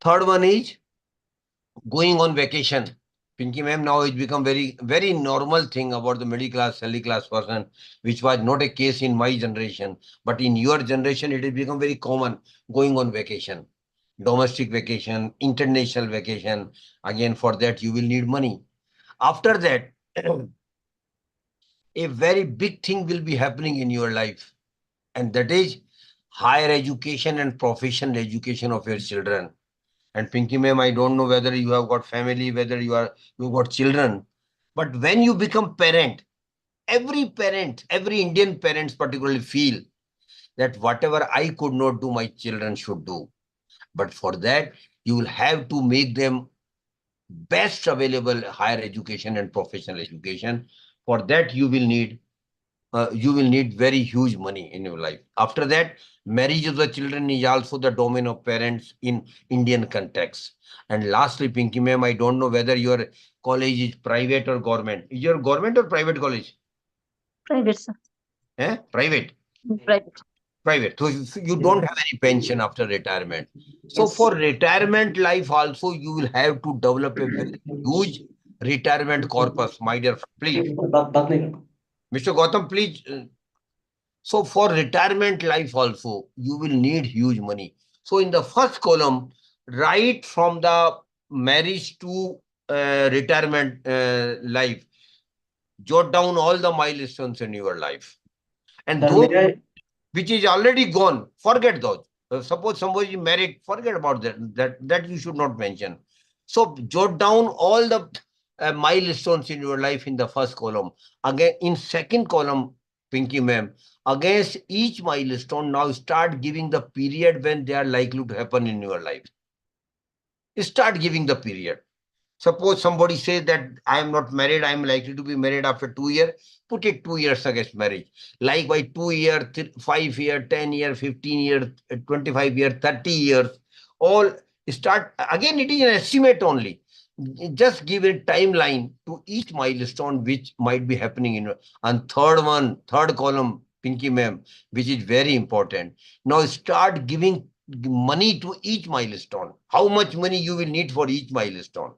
Third one is going on vacation. Pinky ma'am, now it's become very normal thing about the middle class, salary class person, which was not a case in my generation. But in your generation, it has become very common going on vacation, domestic vacation, international vacation. Again, for that, you will need money. After that, a very big thing will be happening in your life, and that is higher education and professional education of your children. And Pinky ma'am, I don't know whether you have got family, whether you got children, but when you become parent, every Indian parents particularly feel that whatever I could not do, my children should do. But for that, you will have to make them best available higher education and professional education. For that, you will need very huge money in your life. After that, marriage of the children is also the domain of parents in Indian context. And lastly, Pinky ma'am, I don't know whether your college is private or government. Is your government or private college? Private, sir. Private. Private. Private. So you don't have any pension after retirement. So for retirement life also, you will have to develop a very huge retirement corpus, my dear. Please. Mr. Gautam, please. So for retirement life also, you will need huge money. So in the first column, right from the marriage to retirement life, jot down all the milestones in your life. And those which is already gone, forget those. Suppose somebody is married, forget about that. That you should not mention. So jot down all the milestones in your life in the first column. Again, in second column, Pinky ma'am, against each milestone, now start giving the period when they are likely to happen in your life. Start giving the period. Suppose somebody says that I am not married, I am likely to be married after 2 years, put it 2 years against marriage. Like by 2 year, 5 year, 10 year, 15 years, 25 years, 30 years, all start. Again, it is an estimate only. Just give a timeline to each milestone which might be happening in. And third column, Pinky ma'am, which is very important. Now start giving money to each milestone. How much money you will need for each milestone?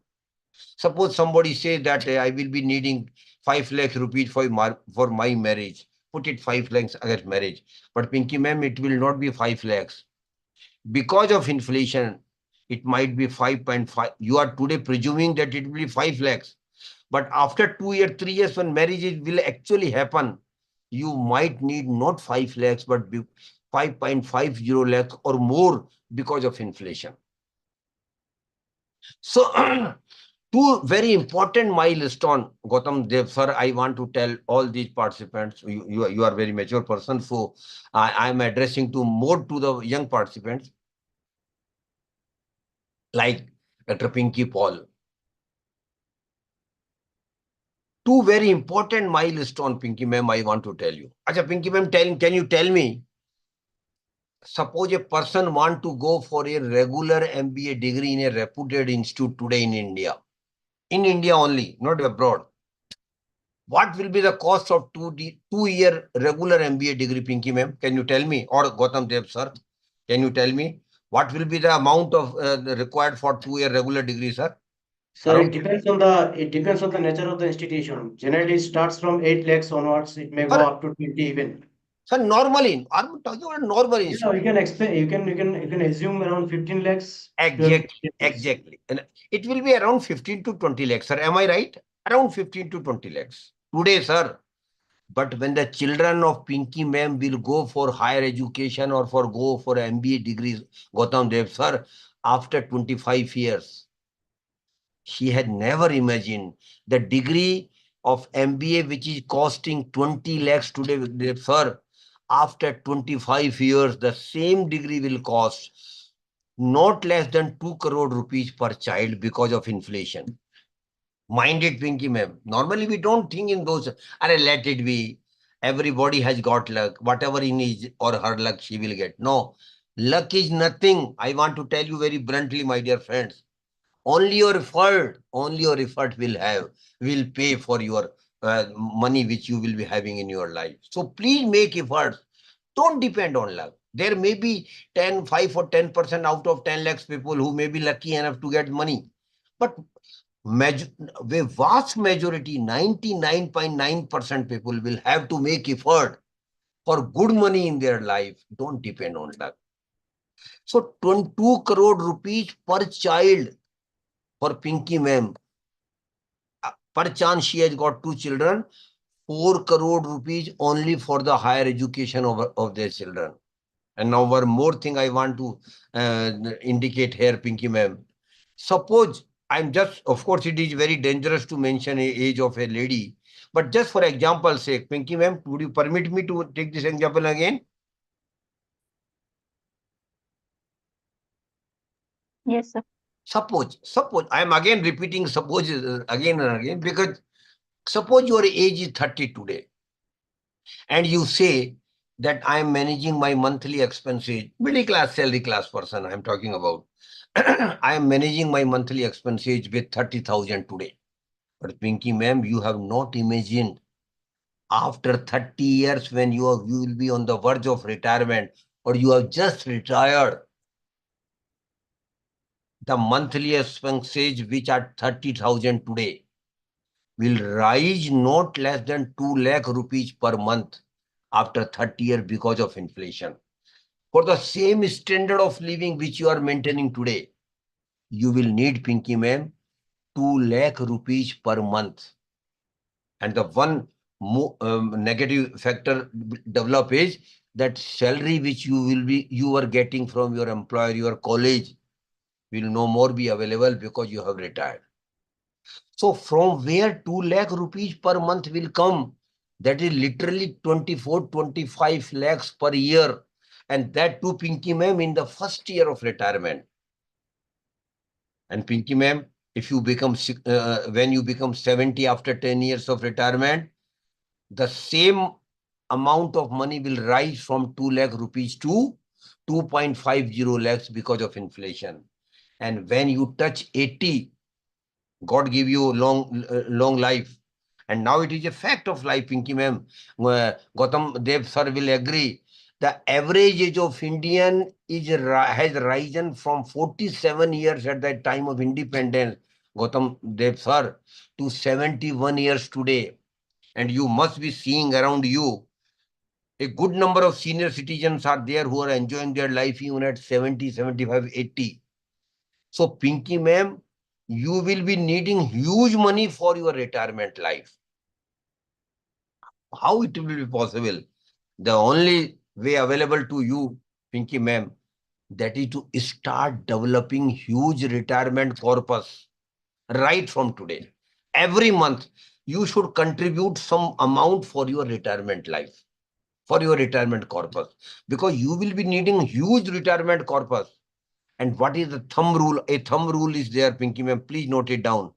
Suppose somebody say that I will be needing 5 lakhs rupees for my marriage. Put it 5 lakhs against marriage. But Pinky ma'am, it will not be 5 lakhs. Because of inflation, it might be 5.5. You are today presuming that it will be 5 lakhs. But after 2 years, 3 years, when marriage will actually happen, you might need not 5 lakhs, but 5.50 lakhs or more because of inflation. So, two very important milestone, Gautam Dev sir, I want to tell all these participants, you are very mature person, so I am addressing more to the young participants, like Dr. Pinky Paul. Two very important milestone, Pinky ma'am, I want to tell you. Acha, Pinky ma'am, can you tell me, suppose a person want to go for a regular MBA degree in a reputed institute today in India only, not abroad. What will be the cost of 2-year regular MBA degree, Pinky ma'am? Can you tell me? Or Gautam Dev sir, can you tell me what will be the amount of required for 2-year regular degree, sir? Sir, it depends on the nature of the institution. Generally, it starts from 8 lakhs onwards. It may go up to 20 even. Sir, normally, I'm talking about normal institution. Yeah, you can explain. You can assume around 15 lakhs. Exactly. And it will be around 15 to 20 lakhs, sir. Am I right? Around 15 to 20 lakhs today, sir. But when the children of Pinky ma'am will go for higher education or go for MBA degrees, Gautam Dev sir, after 25 years, she had never imagined the degree of MBA which is costing 20 lakhs today, Dev sir. After 25 years, the same degree will cost not less than 2 crore rupees per child because of inflation. Mind it, Pinky ma'am. Normally, we don't think in those, let it be. Everybody has got luck. Whatever in his or her luck, she will get. No, luck is nothing. I want to tell you very bluntly, my dear friends. Only your effort will pay for your money which you will be having in your life. So please make efforts. Don't depend on luck. There may be 5 or 10% out of 10 lakhs people who may be lucky enough to get money. But the vast majority, 99.9% people will have to make effort for good money in their life. Don't depend on luck. So 22 crore rupees per child for Pinky ma'am. Per chance she has got 2 children, 4 crore rupees only for the higher education of their children. And now one more thing I want to indicate here, Pinky ma'am. Suppose of course, it is very dangerous to mention a age of a lady, but just for example's sake, Pinky ma'am, would you permit me to take this example again? Yes, sir. Suppose, I am again repeating suppose again and again, because suppose your age is 30 today, and you say that I am managing my monthly expenses, middle class, salary class person I am talking about. I am managing my monthly expenses with 30,000 today. But Pinky ma'am, you have not imagined after 30 years when you will be on the verge of retirement, or you have just retired, the monthly expenses which are 30,000 today will rise not less than 2 lakh rupees per month after 30 years because of inflation. For the same standard of living which you are maintaining today, you will need, Pinky ma'am, 2 lakh rupees per month. And the one negative factor develop is that salary which you are getting from your employer, your college, will no more be available because you have retired. So from where 2 lakh rupees per month will come? That is literally 24, 25 lakhs per year. And that too, Pinky ma'am, in the first year of retirement. And Pinky ma'am, if you become when you become 70 after 10 years of retirement, the same amount of money will rise from 2 lakh rupees to 2.50 lakhs because of inflation. And when you touch 80, God give you long life. And now it is a fact of life, Pinky ma'am. Gautam Dev sir will agree. The average age of Indian has risen from 47 years at that time of independence, Gautam Dev sir, to 71 years today. And you must be seeing around you a good number of senior citizens are there who are enjoying their life even at 70, 75, 80. So, Pinky ma'am, you will be needing huge money for your retirement life. How it will be possible? The only way available to you, Pinky ma'am, that is to start developing huge retirement corpus right from today. Every month, you should contribute some amount for your retirement life, for your retirement corpus, because you will be needing huge retirement corpus. And what is the thumb rule? A thumb rule is there, Pinky ma'am. Please note it down.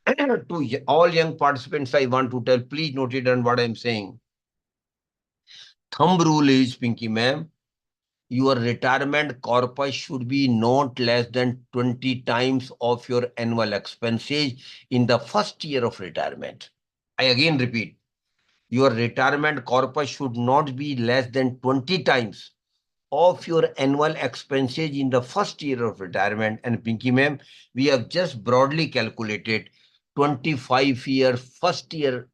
To all young participants, I want to tell, please note it down what I'm saying. Thumb rule is, Pinky ma'am, your retirement corpus should be not less than 20 times of your annual expenses in the first year of retirement. I again repeat, your retirement corpus should not be less than 20 times of your annual expenses in the first year of retirement. And Pinky ma'am, we have just broadly calculated 25-year first year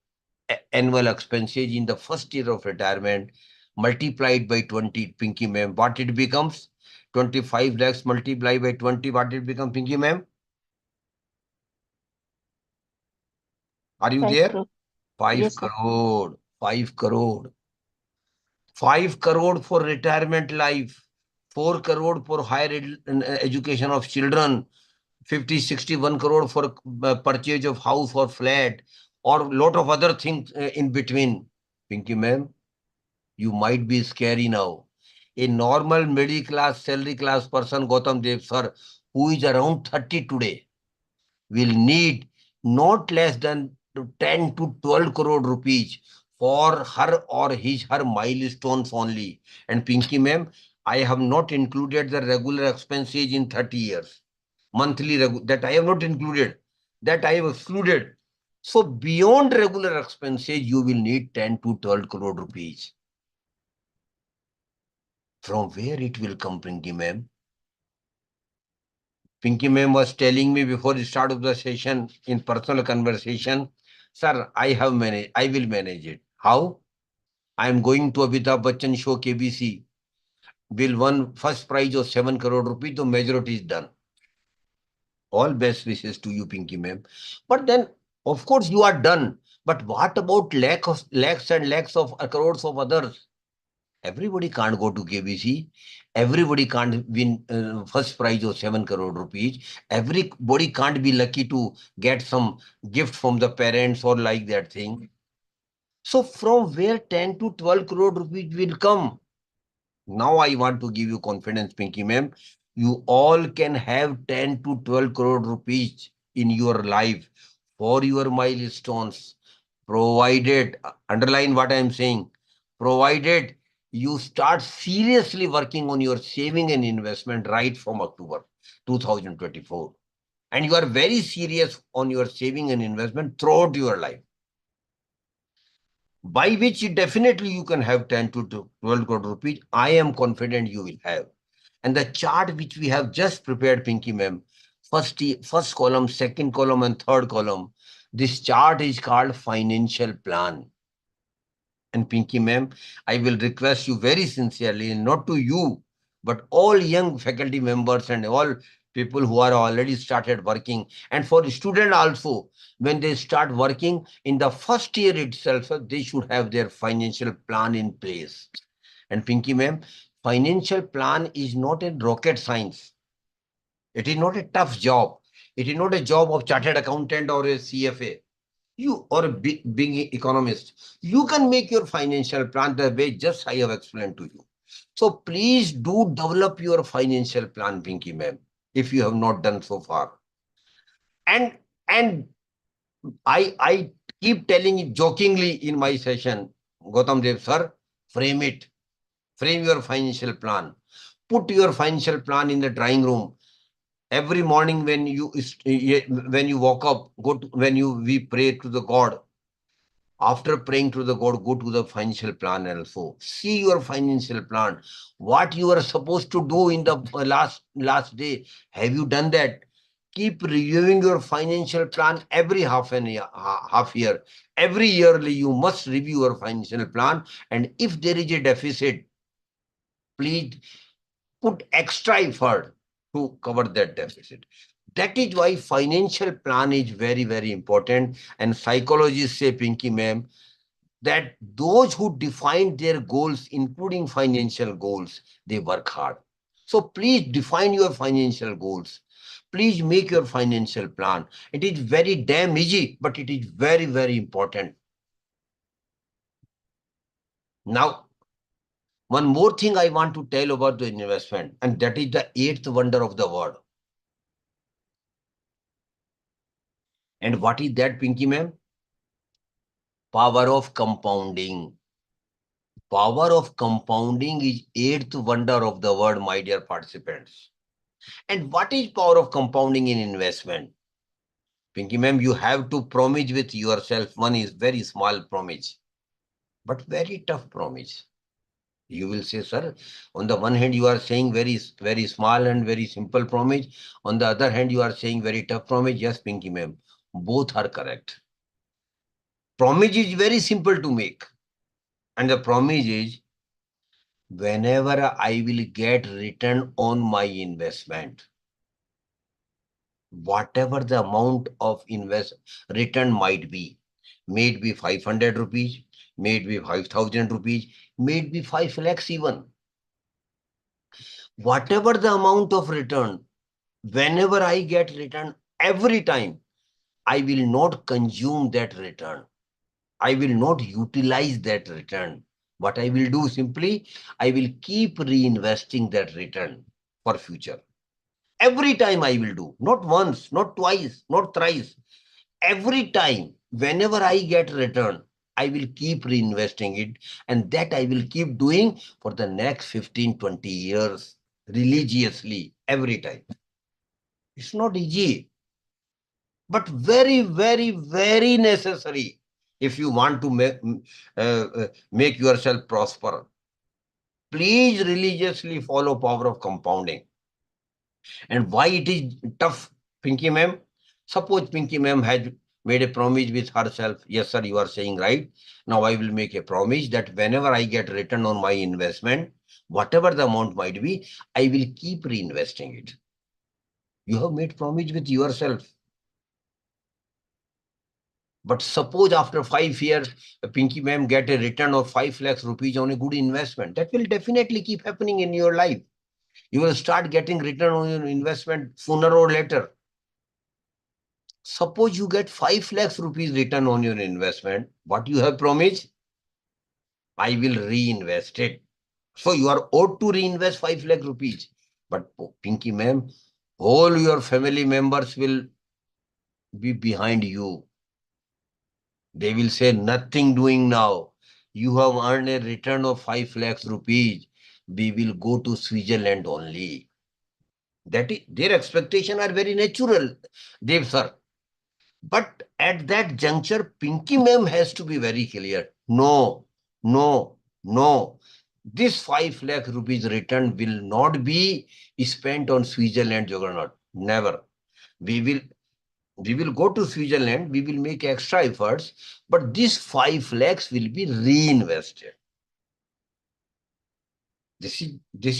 annual expenses in the first year of retirement multiplied by 20, Pinky ma'am. What it becomes? 25 lakhs multiplied by 20, what it becomes, Pinky ma'am? Are you 5 there? crore. 5 Yes, sir. crore. 5 crore. 5 crore for retirement life. 4 crore for higher education of children. 50, 61 crore for purchase of house or flat, or lot of other things in between. Pinky ma'am, You might be scary now. A normal middle class, salary class person, Gautam Dev sir, who is around 30 today, will need not less than 10 to 12 crore rupees for her or her milestones only. And Pinky ma'am, I have not included the regular expenses in 30 years. Monthly, that I have not included. That I have excluded. So beyond regular expenses, you will need 10 to 12 crore rupees. From where it will come, Pinky ma'am? Pinky ma'am was telling me before the start of the session in personal conversation, sir, I will manage it. How? I am going to Amitabh Bachchan show KBC. Will won first prize of 7 crore rupees, the majority is done. All best wishes to you, Pinky ma'am. But then, of course, you are done. But what about lakhs and lakhs of crores of others? Everybody can't go to KBC. Everybody can't win first prize of 7 crore rupees. Everybody can't be lucky to get some gift from the parents or like that thing. So from where 10 to 12 crore rupees will come? Now I want to give you confidence, Pinky ma'am. You all can have 10 to 12 crore rupees in your life for your milestones, provided, underline what I am saying, provided you start seriously working on your saving and investment right from October 2024. And you are very serious on your saving and investment throughout your life, by which definitely you can have 10 to 12 crore rupees. I am confident you will have. And the chart which we have just prepared, Pinky ma'am, first column, second column, and third column, this chart is called financial plan. And Pinky ma'am, I will request you very sincerely, not to you, but all young faculty members and all people who are already started working, and for student also, when they start working in the first year itself, they should have their financial plan in place. And Pinky ma'am, financial plan is not a rocket science. It is not a tough job. It is not a job of chartered accountant or a CFA. You or a big economist. You can make your financial plan the way just I have explained to you. So please do develop your financial plan, Pinky ma'am, if you have not done so far. And I keep telling it jokingly in my session, Gautam Dev sir, frame it. Frame your financial plan. Put your financial plan in the drawing room. Every morning when you walk up, we pray to the God. After praying to the God, go to the financial plan also. See your financial plan. What you are supposed to do in the last day. Have you done that? Keep reviewing your financial plan every half year. Every yearly, you must review your financial plan. And if there is a deficit, please put extra effort to cover that deficit. That is why financial plan is very, very important. And psychologists say, Pinky ma'am, that those who define their goals, including financial goals, they work hard. So please define your financial goals. Please make your financial plan. It is very damn easy, but it is very, very important. Now, one more thing I want to tell about the investment, and that is the eighth wonder of the world. And what is that, Pinky ma'am? Power of compounding. Power of compounding is eighth wonder of the world, my dear participants. And what is power of compounding in investment? Pinky ma'am, you have to promise with yourself. One is very small promise, but very tough promise. You will say, sir, on the one hand, you are saying very, very small and very simple promise. On the other hand, you are saying very tough promise. Yes, Pinky ma'am, both are correct. Promise is very simple to make. And the promise is, whenever I will get return on my investment, whatever the amount of return might be, may it be 500 rupees, may it be 5,000 rupees, may it be 5 lakhs even. Whatever the amount of return, whenever I get return, every time, I will not consume that return. I will not utilize that return. What I will do simply, I will keep reinvesting that return for future. Every time I will do, not once, not twice, not thrice. Every time, whenever I get return, I will keep reinvesting it, and that I will keep doing for the next 15, 20 years religiously every time. It's not easy, but very, very, very necessary if you want to make yourself prosper. Please religiously follow power of compounding. And why it is tough, Pinky ma'am? Suppose Pinky ma'am has made a promise with herself. Yes, sir, you are saying right. Now I will make a promise that whenever I get return on my investment, whatever the amount might be, I will keep reinvesting it. You have made promise with yourself. But suppose after 5 years, Pinky ma'am get a return of 5 lakhs rupees on a good investment. That will definitely keep happening in your life. You will start getting return on your investment sooner or later. Suppose you get 5 lakhs rupees return on your investment. What you have promised? I will reinvest it. So you are owed to reinvest 5 lakh rupees. But Pinky ma'am, all your family members will be behind you. They will say nothing doing now. You have earned a return of 5 lakhs rupees. We will go to Switzerland only. That is, their expectations are very natural, Dev sir. But at that juncture, Pinky ma'am has to be very clear. No, no, no. This 5 lakh rupees return will not be spent on Switzerland juggernaut. Never. We will go to Switzerland, we will make extra efforts, but this 5 lakhs will be reinvested. This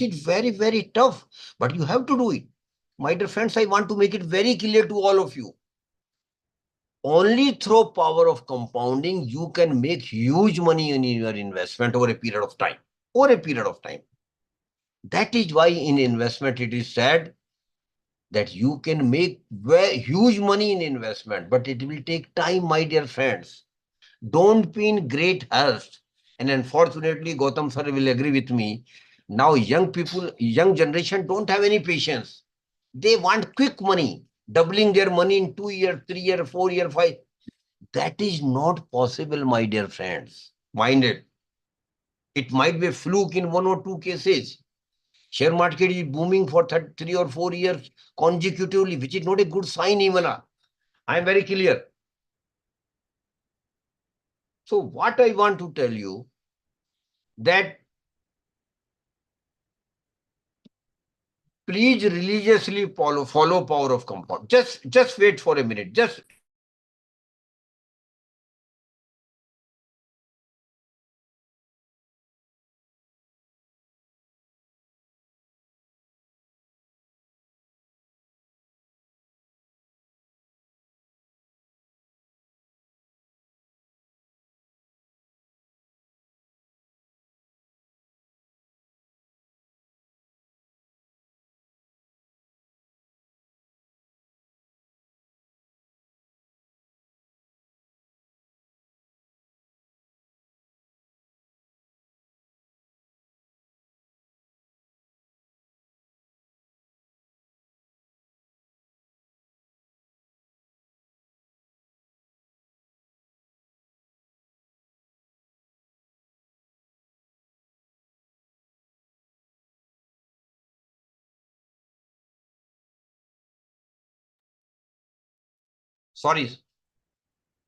is very, very tough, but you have to do it. My dear friends, I want to make it very clear to all of you. Only through power of compounding, you can make huge money in your investment over a period of time. Over a period of time. That is why in investment, it is said that you can make huge money in investment, but it will take time, my dear friends. Don't be in great haste. And unfortunately, Gautam sir will agree with me. Now, young people, young generation don't have any patience. They want quick money, doubling their money in 2 years, 3 years, 4 years, 5. That is not possible, my dear friends. Mind it. It might be a fluke in 1 or 2 cases. Share market is booming for 3 or 4 years consecutively, which is not a good sign even. I am very clear. So what I want to tell you that please religiously follow power of compound. Just wait for a minute. Just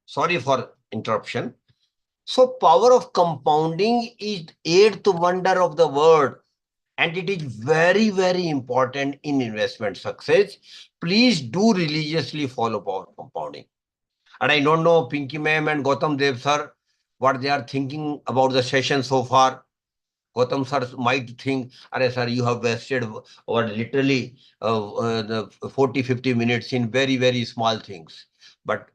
sorry for interruption. So power of compounding is eighth wonder of the world. And it is very, very important in investment success. Please do religiously follow power compounding. And I don't know, Pinky ma'am and Gautam Dev sir, what they are thinking about the session so far. Gautam sir might think, Are sir, you have wasted or literally the 40, 50 minutes in very, very small things. But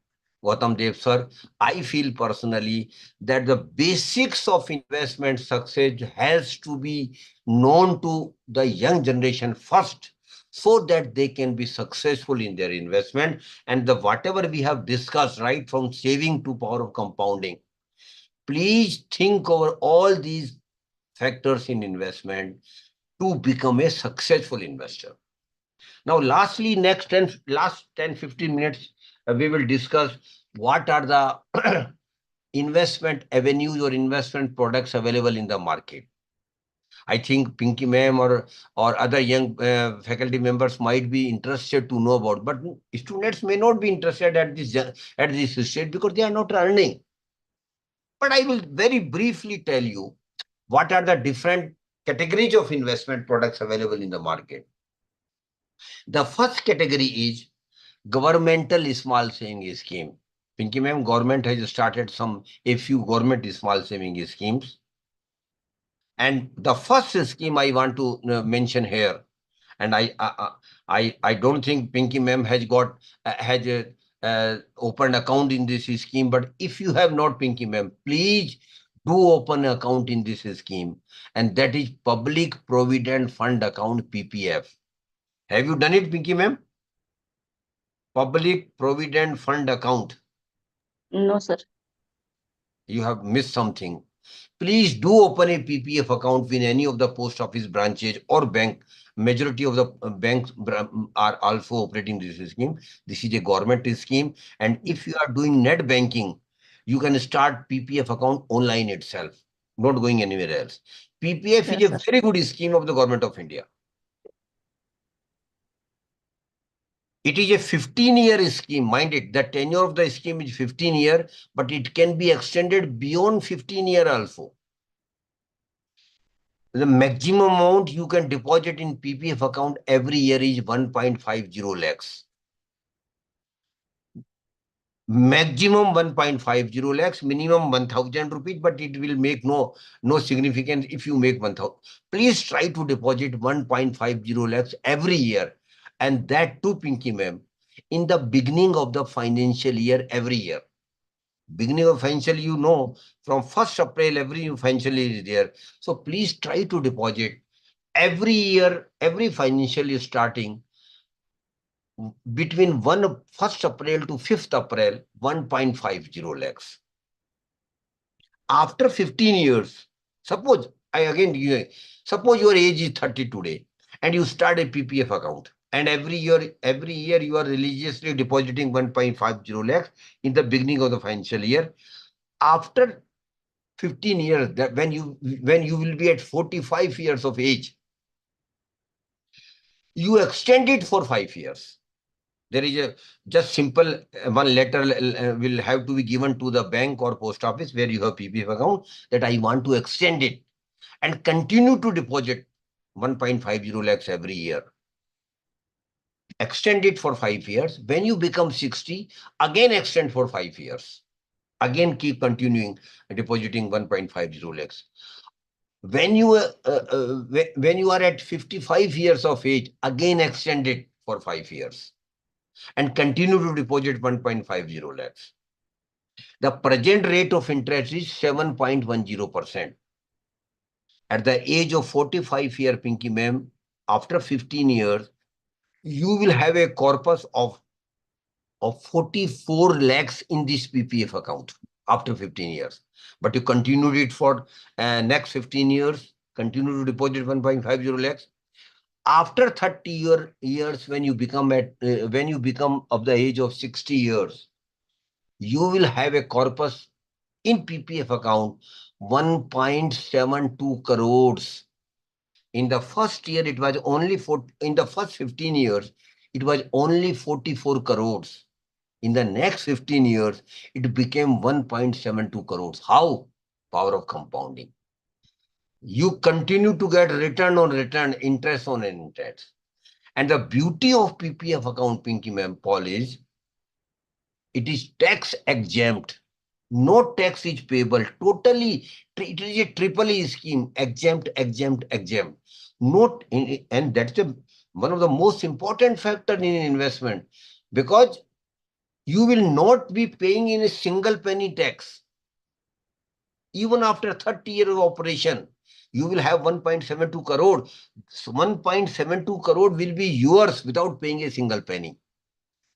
Gautam Dev sir, I feel personally that the basics of investment success has to be known to the young generation first, so that they can be successful in their investment. And the whatever we have discussed, right from saving to power of compounding, Please think over all these factors in investment to become a successful investor. Now, lastly, last 10, 15 minutes, we will discuss what are the investment avenues or investment products available in the market. I think Pinky ma'am or other young faculty members might be interested to know about, but students may not be interested at this stage because they are not earning. But I will very briefly tell you what are the different categories of investment products available in the market. The first category is governmental small saving scheme. Pinky ma'am, government has started a few government small saving schemes. And the first scheme I want to mention here, and I don't think Pinky ma'am has opened account in this scheme. But if you have not, Pinky ma'am, please do open an account in this scheme, and that is Public Provident Fund Account (PPF). Have you done it, Pinky ma'am? Public Provident Fund Account. No, sir. You have missed something. Please do open a PPF account with any of the post office branches or bank. Majority of the banks are also operating this scheme. This is a government scheme. And if you are doing net banking, you can start PPF account online itself, not going anywhere else. PPF Yes, is a sir. very good scheme of the government of India. It is a 15-year scheme. Mind it, the tenure of the scheme is 15 years, but it can be extended beyond 15 years also. The maximum amount you can deposit in PPF account every year is 1.50 lakhs. Maximum 1.50 lakhs, minimum 1,000 rupees, but it will make no significance if you make 1,000. Please try to deposit 1.50 lakhs every year. And that too, Pinky ma'am, in the beginning of the financial year every year. Beginning of financial, from 1st April, every financial year is there. So please try to deposit every year, every financial year starting between 1st April to 5th April, 1.50 lakhs. After 15 years, suppose your age is 30 today and you start a PPF account, and every year you are religiously depositing 1.50 lakhs in the beginning of the financial year. After 15 years, that when you will be at 45 years of age, you extend it for 5 years. There is a just simple one letter will have to be given to the bank or post office where you have PPF account that I want to extend it and continue to deposit 1.50 lakhs every year. Extend it for 5 years. When you become 60, again extend for 5 years. Again keep continuing depositing 1.50 lakhs. When you are at 55 years of age, again extend it for 5 years and continue to deposit 1.50 lakhs. The present rate of interest is 7.10%. At the age of 45 year, Pinky ma'am, after 15 years, you will have a corpus of 44 lakhs in this PPF account after 15 years. But you continued it for next 15 years, continue to deposit 1.50 lakhs. After 30 years, when you become of the age of 60 years, you will have a corpus in PPF account 1.72 crores. In the first year, it was only in the first 15 years, it was only 44 crores. In the next 15 years, it became 1.72 crores. How? Power of compounding. You continue to get return on return, interest on interest. And the beauty of PPF account, Pinky ma'am, Paul, is it is tax exempt. No tax is payable. Totally, it is a triple E scheme. Exempt. And that's one of the most important factors in investment, because you will not be paying in a single penny tax. Even after 30 years of operation, you will have 1.72 crore. So 1.72 crore will be yours without paying a single penny.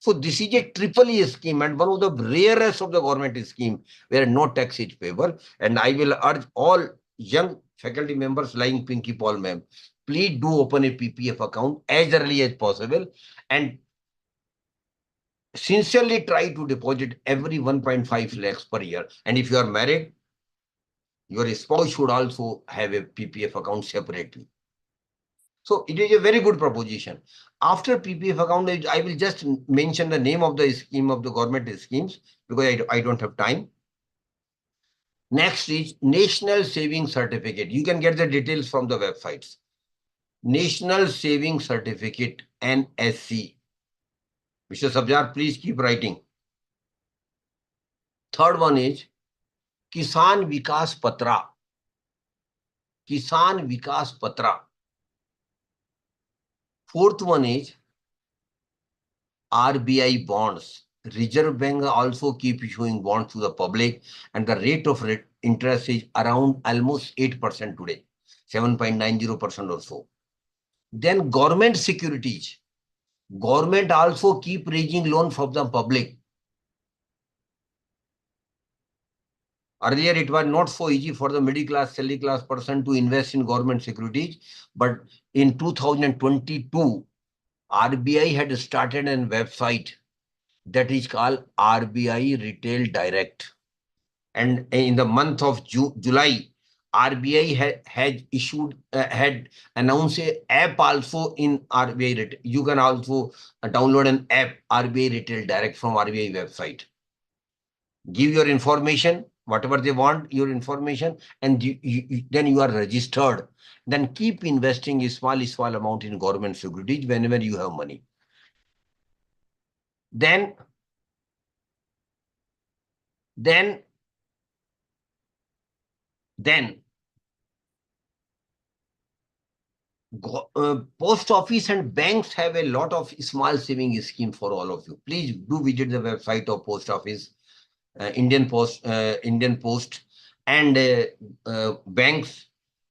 So this is a triple E scheme and one of the rarest of the government scheme where no tax is payable. And I will urge all young faculty members like Pinky Paul ma'am, please do open a PPF account as early as possible and sincerely try to deposit every 1.5 lakhs per year. And if you are married, your spouse should also have a PPF account separately. So it is a very good proposition. After PPF account, I will just mention the name of the scheme of the government schemes because I don't have time. Next is National Saving Certificate. You can get the details from the websites. National Saving Certificate, NSC. Mr. Sabjar, please keep writing. Third one is Kisan Vikas Patra. Kisan Vikas Patra. Fourth one is RBI bonds. Reserve Bank also keep issuing bonds to the public and the rate of interest is around almost 8% today, 7.90% or so. Then government securities. Government also keep raising loan from the public. Earlier, it was not so easy for the middle class, salary class person to invest in government securities. But in 2022, RBI had started a website that is called RBI Retail Direct. And in the month of July, RBI had announced an app also in RBI Retail. You can also download an app, RBI Retail Direct from RBI website. Give your information, whatever they want, your information, and then you are registered. Then keep investing a small amount in government securities whenever you have money. Then post office and banks have a lot of small saving scheme for all of you. Please do visit the website of post office, Indian Post, and banks.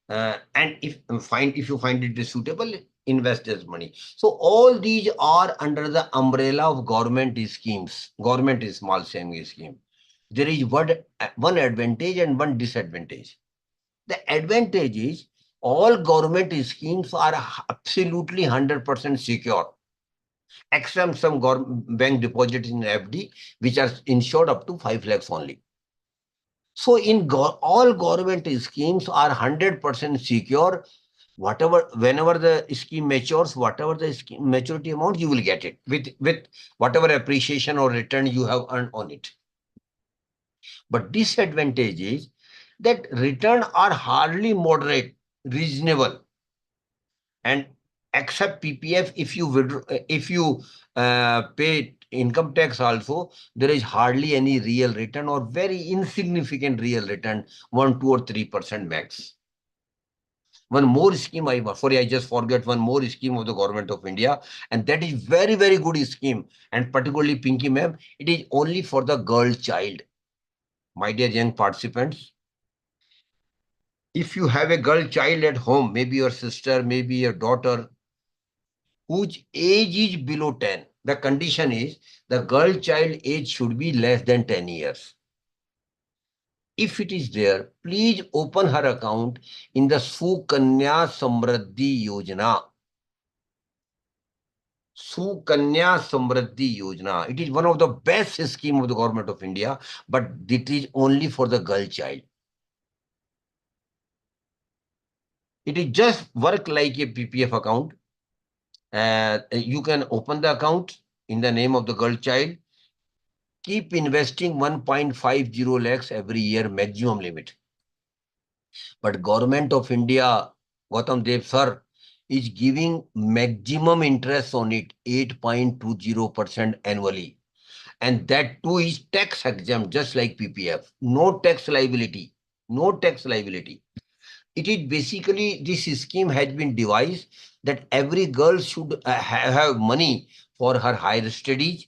And if you find it suitable, invest as money. So all these are under the umbrella of government schemes. Government is small saving scheme. There is one advantage and one disadvantage. The advantage is all government schemes are absolutely 100% secure, except some bank deposits in FD, which are insured up to 5 lakhs only. So in all government schemes are 100% secure. Whenever the scheme matures, whatever the scheme maturity amount, you will get it with whatever appreciation or return you have earned on it. But disadvantage is that return are hardly moderate, reasonable, and except PPF, if you pay income tax also, there is hardly any real return or very insignificant real return, 1, 2 or 3% max. One more scheme, I just forget one more scheme of the government of India, and that is very, very good scheme. And particularly Pinky ma'am, it is only for the girl child. My dear young participants, if you have a girl child at home, maybe your sister, maybe your daughter, whose age is below 10, the condition is the girl child age should be less than 10 years. If it is there, please open her account in the Sukanya Samriddhi Yojana. Sukanya Samriddhi Yojana. It is one of the best scheme of the government of India, but it is only for the girl child. It is just work like a PPF account. You can open the account in the name of the girl child. Keep investing 1.50 lakhs every year, maximum limit. But government of India, Gautam Dev sir, is giving maximum interest on it, 8.20% annually. And that too is tax exempt, just like PPF. No tax liability. No tax liability. It is basically, this scheme has been devised that every girl should have money for her higher studies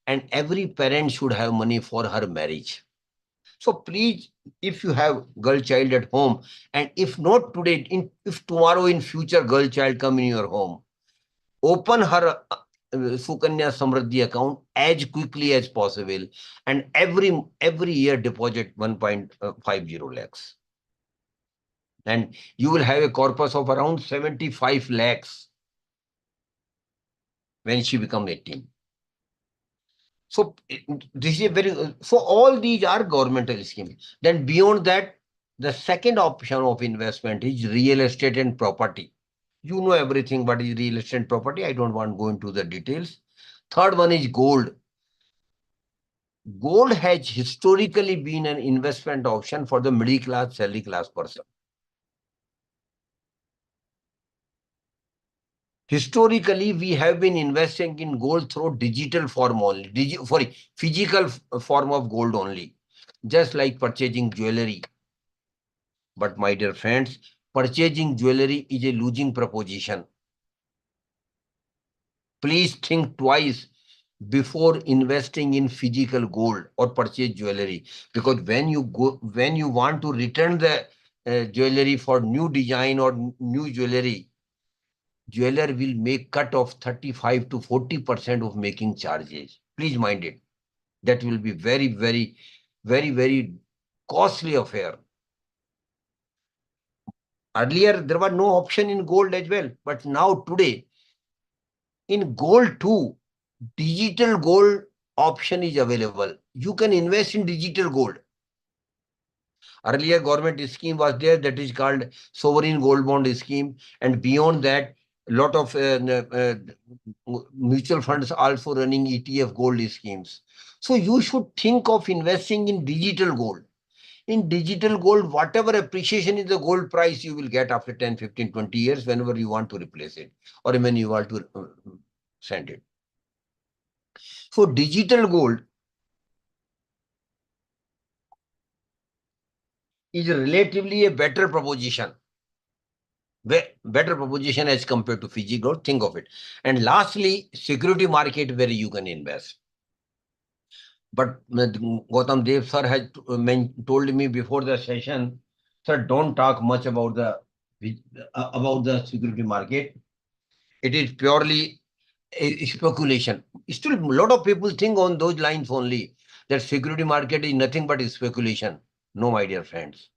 and every parent should have money for her marriage. So please, if you have girl child at home, and if not today, if tomorrow in future girl child come in your home, open her Sukanya Samriddhi account as quickly as possible, and every year deposit 1.50 lakhs. And you will have a corpus of around 75 lakhs when she becomes 18. So this is a very, so all these are governmental schemes. Then beyond that, the second option of investment is real estate and property. You know everything what is real estate and property. I don't want to go into the details. Third one is gold. Gold has historically been an investment option for the middle class, salary class person. Historically, we have been investing in gold through digital form only, physical form of gold only, just like purchasing jewelry. But my dear friends, purchasing jewelry is a losing proposition. Please think twice before investing in physical gold or purchase jewelry, because when you want to return the jewelry for new design or new jewelry, jeweler will make cut of 35 to 40% of making charges. Please mind it. That will be very costly affair. Earlier, there was no option in gold as well. But now today, in gold too, digital gold option is available. You can invest in digital gold. Earlier government scheme was there, that is called sovereign gold bond scheme. And beyond that, lot of mutual funds also running ETF gold schemes. So you should think of investing in digital gold. In digital gold, whatever appreciation in the gold price you will get after 10, 15, 20 years, whenever you want to replace it or when you want to send it. So digital gold is relatively a better proposition. Better proposition as compared to physical gold. Think of it. And lastly, security market where you can invest. But Gautam Dev sir has told me before the session, sir, don't talk much about the security market. It is purely a speculation. Still, a lot of people think on those lines only, that security market is nothing but speculation. No, my dear friends.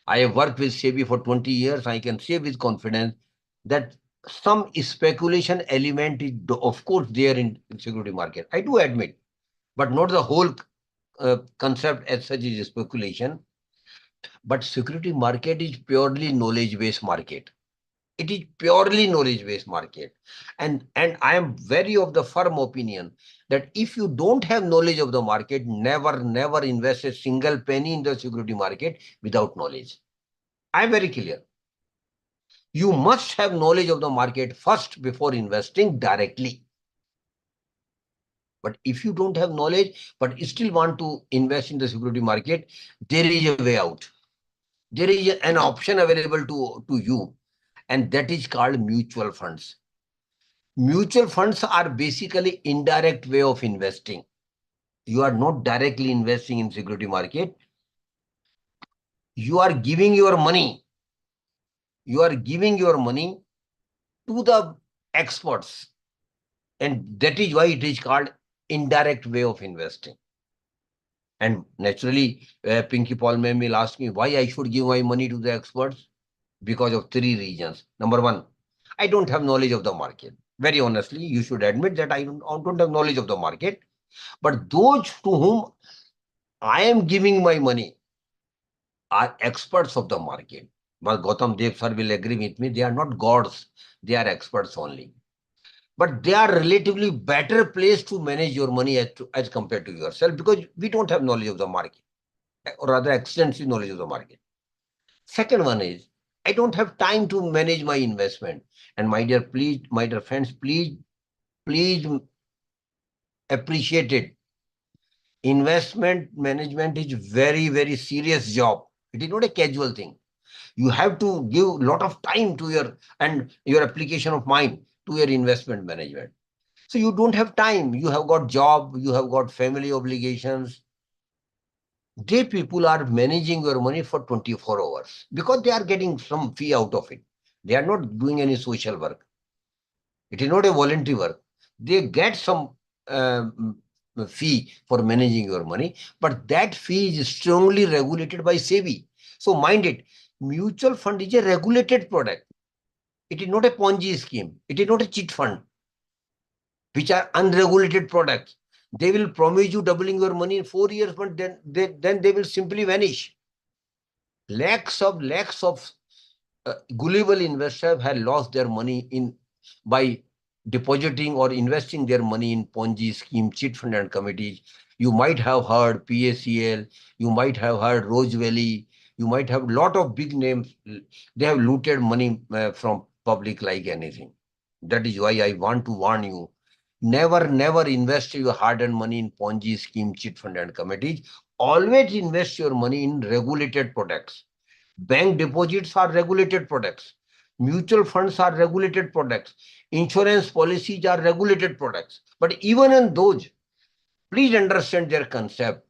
I have worked with SEBI for 20 years. I can say with confidence that some speculation element is, of course, there in security market. I do admit, but not the whole concept as such is speculation. But security market is purely knowledge-based market. It is purely knowledge-based market. And I am very of the firm opinion that if you don't have knowledge of the market, never invest a single penny in the security market without knowledge. I am very clear. You must have knowledge of the market first before investing directly. But if you don't have knowledge, but still want to invest in the security market, there is a way out. There is an option available to you, and that is called mutual funds. Mutual funds are basically indirect way of investing. You are not directly investing in security market. You are giving your money. You are giving your money to the experts. And that is why it is called indirect way of investing. And naturally, Pinky Paul ma'am will ask me why I should give my money to the experts. Because of three reasons. Number one, I don't have knowledge of the market. Very honestly, you should admit that I don't have knowledge of the market. But those to whom I am giving my money are experts of the market. But Gautam Dev sir will agree with me. They are not gods. They are experts only. But they are relatively better placed to manage your money as compared to yourself, because we don't have knowledge of the market, or rather extensive knowledge of the market. Second one is, I don't have time to manage my investment. And my dear friends, please appreciate it. Investment management is very serious job. It is not a casual thing. You have to give a lot of time to your application of mind to your investment management. So you don't have time. You have got job, you have got family obligations. They people are managing your money for 24 hours because they are getting some fee out of it. They are not doing any social work. It is not a voluntary work. They get some fee for managing your money, but that fee is strongly regulated by SEBI. So mind it, mutual fund is a regulated product. It is not a Ponzi scheme. It is not a cheat fund, which are unregulated products. They will promise you doubling your money in 4 years, but then they will simply vanish. Lakhs of gullible investors have lost their money by depositing or investing their money in Ponzi scheme, cheat fund and committees. You might have heard PACL, you might have heard Rose Valley, you might have a lot of big names. They have looted money from public like anything. That is why I want to warn you. Never invest your hard-earned money in Ponzi scheme, cheat fund and committees. Always invest your money in regulated products. Bank deposits are regulated products. Mutual funds are regulated products. Insurance policies are regulated products. But even in those, please understand their concept.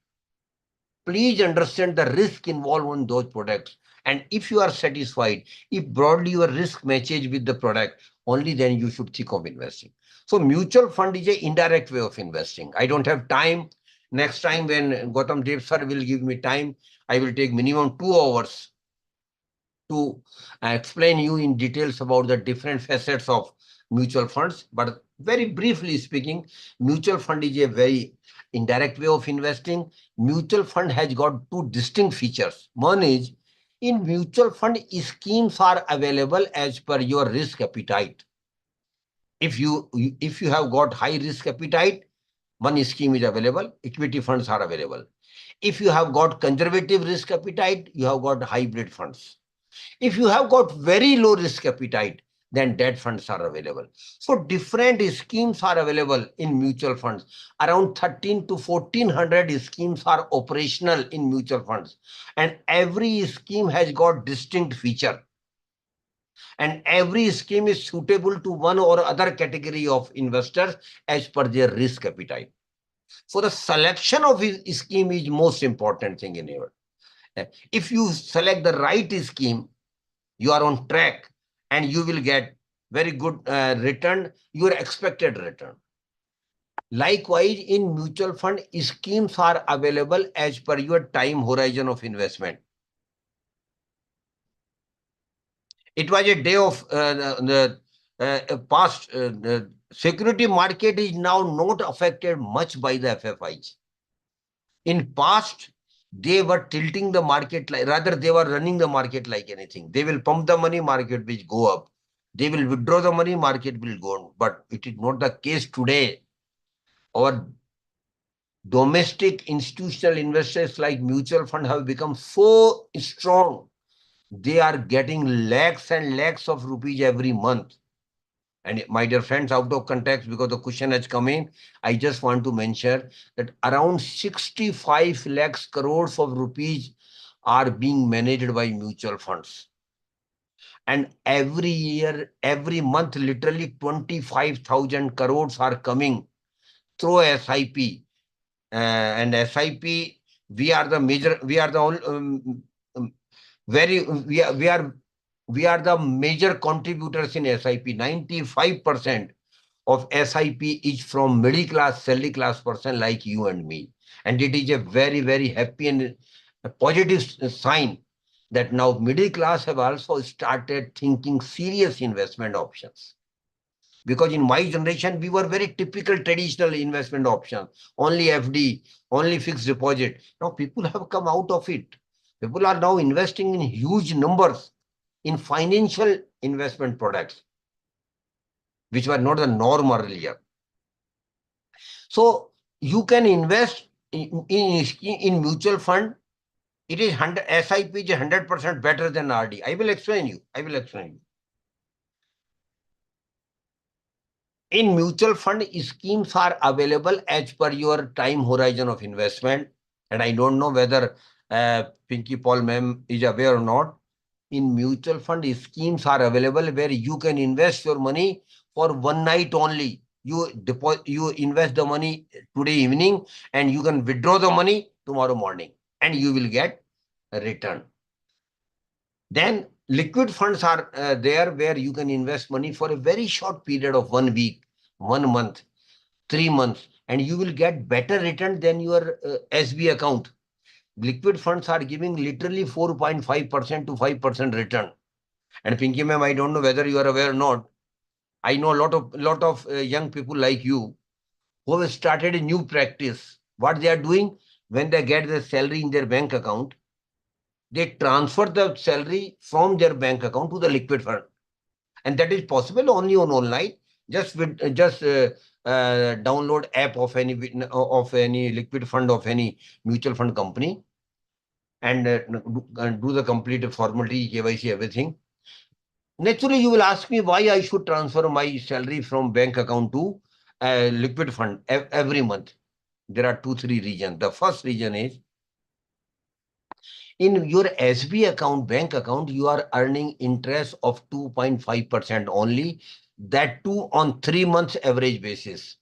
Please understand the risk involved in those products. And if you are satisfied, if broadly your risk matches with the product, only then you should think of investing. So mutual fund is an indirect way of investing. I don't have time. Next time when Gautam Dev sir will give me time, I will take minimum 2 hours to explain you in details about the different facets of mutual funds. But very briefly speaking, mutual fund is a very indirect way of investing. Mutual fund has got two distinct features. One is, in mutual fund, schemes are available as per your risk appetite. If you have got high risk appetite, one scheme is available, equity funds are available. If you have got conservative risk appetite, you have got hybrid funds. If you have got very low risk appetite, then debt funds are available. So different schemes are available in mutual funds. Around 13 to 1400 schemes are operational in mutual funds. And every scheme has got distinct feature. And every scheme is suitable to one or other category of investors as per their risk appetite. So the selection of a scheme is most important thing in here. If you select the right scheme, you are on track and you will get very good return, your expected return. Likewise, in mutual fund, schemes are available as per your time horizon of investment. It was a day of the past. Security market is now not affected much by the FFIs. In past, they were tilting the market, rather they were running the market like anything. They will pump the money, market will go up. They will withdraw the money, market will go on. But it is not the case today. Our domestic institutional investors like mutual fund have become so strong. They are getting lakhs and lakhs of rupees every month. And my dear friends, out of context, because the question has come in, I just want to mention that around 65 lakhs crores of rupees are being managed by mutual funds. And every year, every month, literally 25,000 crores are coming through SIP. And SIP, we are the major, we are the only, we are the major contributors in SIP. 95% of SIP is from middle class, salary class person like you and me. And it is a very happy and a positive sign that now middle class have also started thinking serious investment options. Because in my generation, we were very typical traditional investment options, only FD, only fixed deposit. Now people have come out of it. People are now investing in huge numbers in financial investment products, which were not the norm earlier. So you can invest in mutual fund. It is SIP is 100% better than RD. I will explain you. In mutual fund, schemes are available as per your time horizon of investment. And I don't know whether Pinky Paul ma'am is aware or not. In mutual fund, schemes are available where you can invest your money for one night only. You invest the money today evening and you can withdraw the money tomorrow morning and you will get a return. Then liquid funds are there where you can invest money for a very short period of 1 week, 1 month. 3 months, and you will get better return than your SB account. Liquid funds are giving literally 4.5% to 5% return. And Pinky ma'am, I don't know whether you are aware or not. I know a lot of young people like you who have started a new practice. What they are doing, when they get the salary in their bank account, they transfer the salary from their bank account to the liquid fund, and that is possible only on online. Just download app of any liquid fund of any mutual fund company, and do the complete formality, KYC, everything. Naturally, you will ask me why I should transfer my salary from bank account to liquid fund every month. There are 2-3 reasons. The first reason is, in your SB account, bank account, you are earning interest of 2.5% only, that too on 3 months average basis.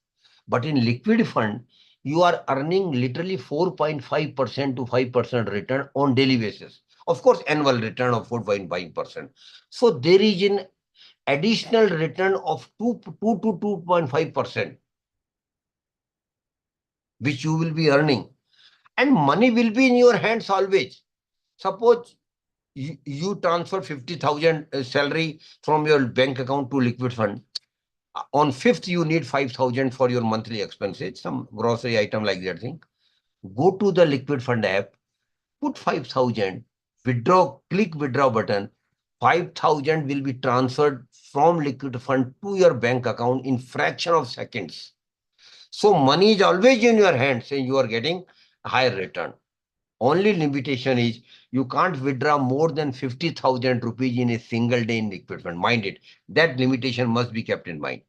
But in liquid fund, you are earning literally 4.5% to 5% return on daily basis. Of course, annual return of 4.5%. So there is an additional return of 2 to 2.5%, which you will be earning. And money will be in your hands always. Suppose you transfer 50,000 salary from your bank account to liquid fund. On 5th, you need 5,000 for your monthly expenses, some grocery item like that thing. Go to the liquid fund app, put 5,000, withdraw, click withdraw button. 5,000 will be transferred from liquid fund to your bank account in fraction of seconds. So money is always in your hands and you are getting higher return. Only limitation is you can't withdraw more than 50,000 rupees in a single day in liquid fund. Mind it. That limitation must be kept in mind.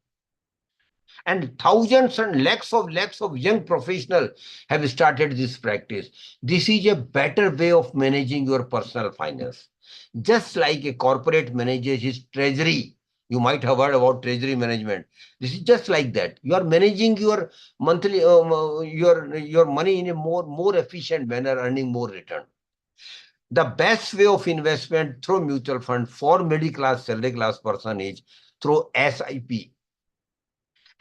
And thousands and lakhs of young professionals have started this practice. This is a better way of managing your personal finance. Just like a corporate manages his treasury. You might have heard about treasury management. This is just like that. You are managing your monthly your money in a more efficient manner, earning more return. The best way of investment through mutual fund for middle class, salary class person is through SIP.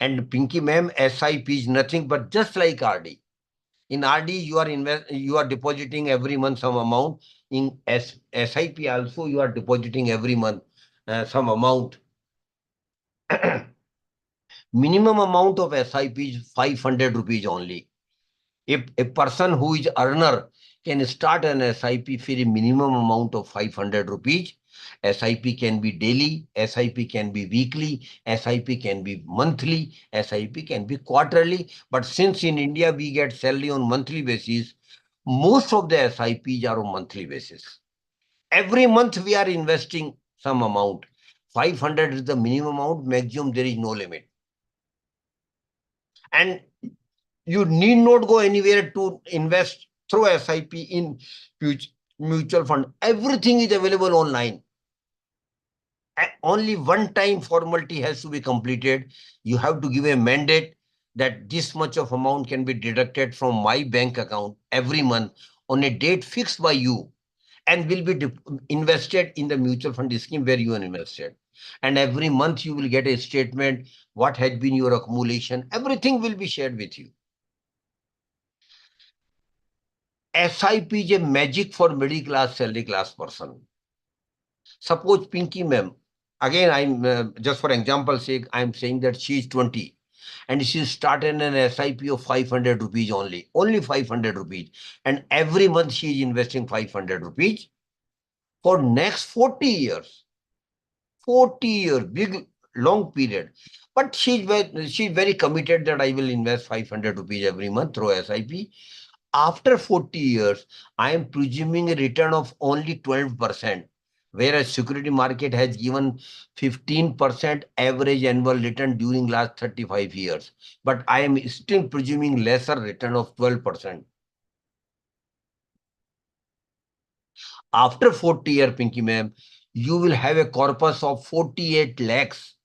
And Pinky ma'am, SIP is nothing but just like RD. In RD, you are depositing every month some amount. In SIP also, you are depositing every month some amount. Minimum amount of SIP is 500 rupees only. If a person who is earner can start an SIP for a minimum amount of 500 rupees, SIP can be daily, SIP can be weekly, SIP can be monthly, SIP can be quarterly. But since in India we get salary on monthly basis, most of the SIPs are on monthly basis. Every month we are investing some amount. 500 is the minimum amount, maximum there is no limit. And you need not go anywhere to invest through SIP in mutual fund. Everything is available online. Only one time formality has to be completed. You have to give a mandate that this much of amount can be deducted from my bank account every month on a date fixed by you and will be invested in the mutual fund scheme where you are invested. And every month you will get a statement, what had been your accumulation. Everything will be shared with you. SIP is a magic for middle class, salary class person. Suppose Pinky ma'am, again, I'm just for example sake, I'm saying that she is 20 and she started an SIP of 500 rupees only 500 rupees. And every month she is investing 500 rupees for next 40 years. 40 years, big, long period. But she's very committed that I will invest 500 rupees every month through SIP. After 40 years, I am presuming a return of only 12%, whereas security market has given 15% average annual return during last 35 years. But I am still presuming lesser return of 12%. After 40 years, Pinky ma'am, you will have a corpus of 48 lakhs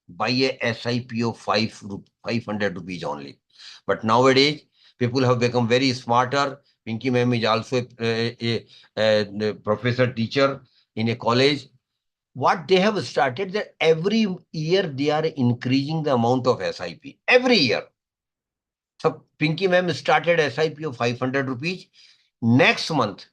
by a SIP of 500 rupees only. But nowadays, people have become very smarter. Pinky ma'am is also a professor teacher in a college. What they have started that every year they are increasing the amount of SIP. Every year. So Pinky ma'am started SIP of 500 rupees. Next month,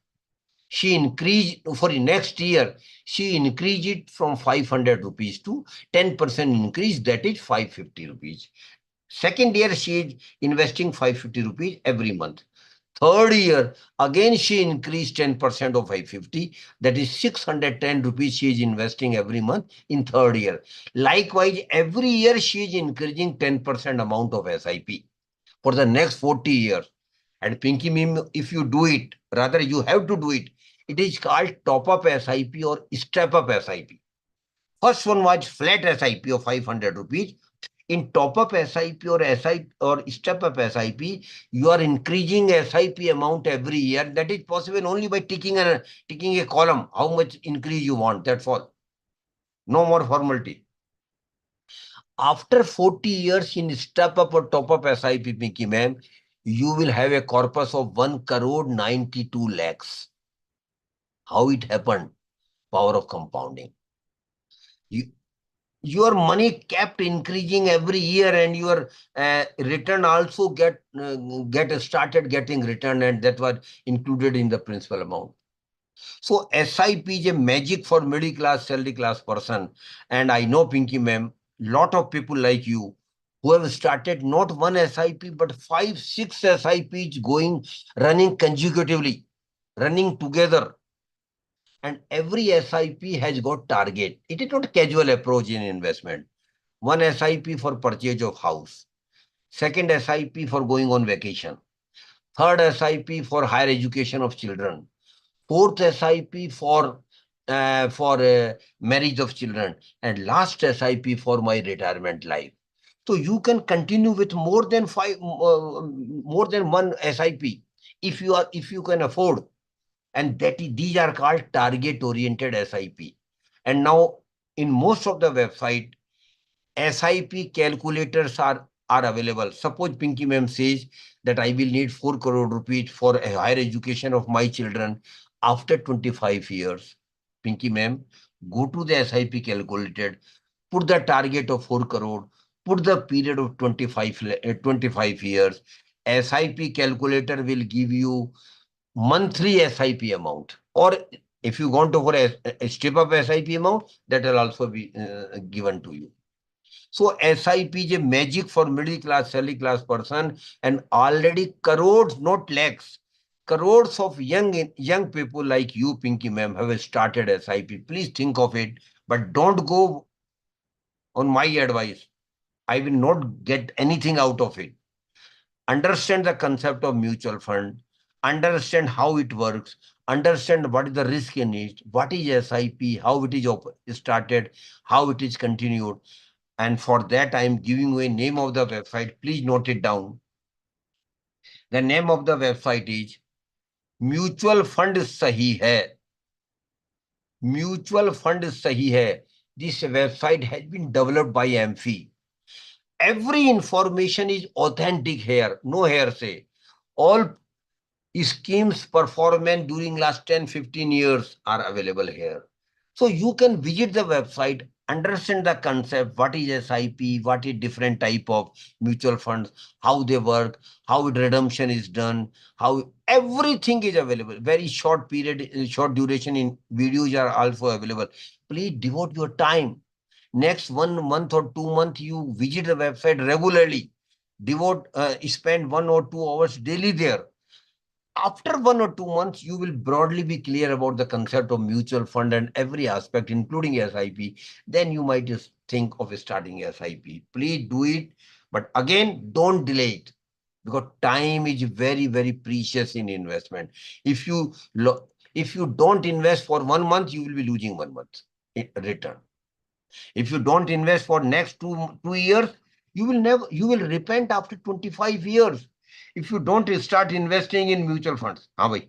she increased, for next year, she increased it from 500 rupees to 10% increase, that is 550 rupees. Second year, she is investing 550 rupees every month. Third year, again she increased 10% of 550, that is 610 rupees she is investing every month in third year. Likewise, every year she is increasing 10% amount of SIP for the next 40 years. And Pinky meme, if you do it, rather you have to do it, it is called top-up SIP or step-up SIP. First one was flat SIP of 500 rupees. In top-up SIP or SIP or step-up SIP, you are increasing SIP amount every year. That is possible only by ticking a column, how much increase you want, that's all. No more formality. After 40 years in step-up or top-up SIP, Pinky ma'am, you will have a corpus of 1 crore 92 lakhs. How it happened? Power of compounding. Your money kept increasing every year, and your return also get started getting returned, and that was included in the principal amount. So SIP is a magic for middle class, salary class person. And I know, Pinky ma'am, lot of people like you who have started not one SIP but 5, 6 SIPs going, running consecutively, running together. And every SIP has got target. It is not casual approach in investment. One SIP for purchase of house. Second SIP for going on vacation. Third SIP for higher education of children. Fourth SIP for marriage of children. And last SIP for my retirement life. So you can continue with more than one SIP if you can afford. And these are called target oriented SIP. And now in most of the website, SIP calculators are available. Suppose Pinky ma'am says that I will need 4 crore rupees for a higher education of my children after 25 years. Pinky ma'am, go to the SIP calculator, put the target of 4 crore, put the period of 25 years. SIP calculator will give you monthly SIP amount. Or if you want to for a step up SIP amount, that will also be given to you. So SIP is a magic for middle class, salary class person, and already crores, not lakhs, crores of young people like you, Pinky ma'am, have started SIP. Please think of it, but don't go on my advice. I will not get anything out of it. Understand the concept of mutual fund, understand how it works, understand what is the risk in it, what is SIP, how it is started, how it is continued. And for that, I am giving you a name of the website. Please note it down. The name of the website is Mutual Fund Sahi Hai. Mutual Fund Sahi Hai. This website has been developed by AMFI. Every information is authentic here, no hearsay. All schemes performance during last 10-15 years are available here. So you can visit the website, understand the concept, what is SIP, what is different type of mutual funds, how they work, how redemption is done, how everything is available. Very short period, short duration in videos are also available. Please devote your time. Next 1 month or 2 months, you visit the website regularly. Spend 1 or 2 hours daily there. After 1 or 2 months, you will broadly be clear about the concept of mutual fund and every aspect, including SIP. Then you might just think of starting SIP. Please do it. But again, don't delay it, because time is very, very precious in investment. If you don't invest for 1 month, you will be losing 1 month in return. If you don't invest for next two years, you will repent after 25 years if you don't start investing in mutual funds. हाँ भाई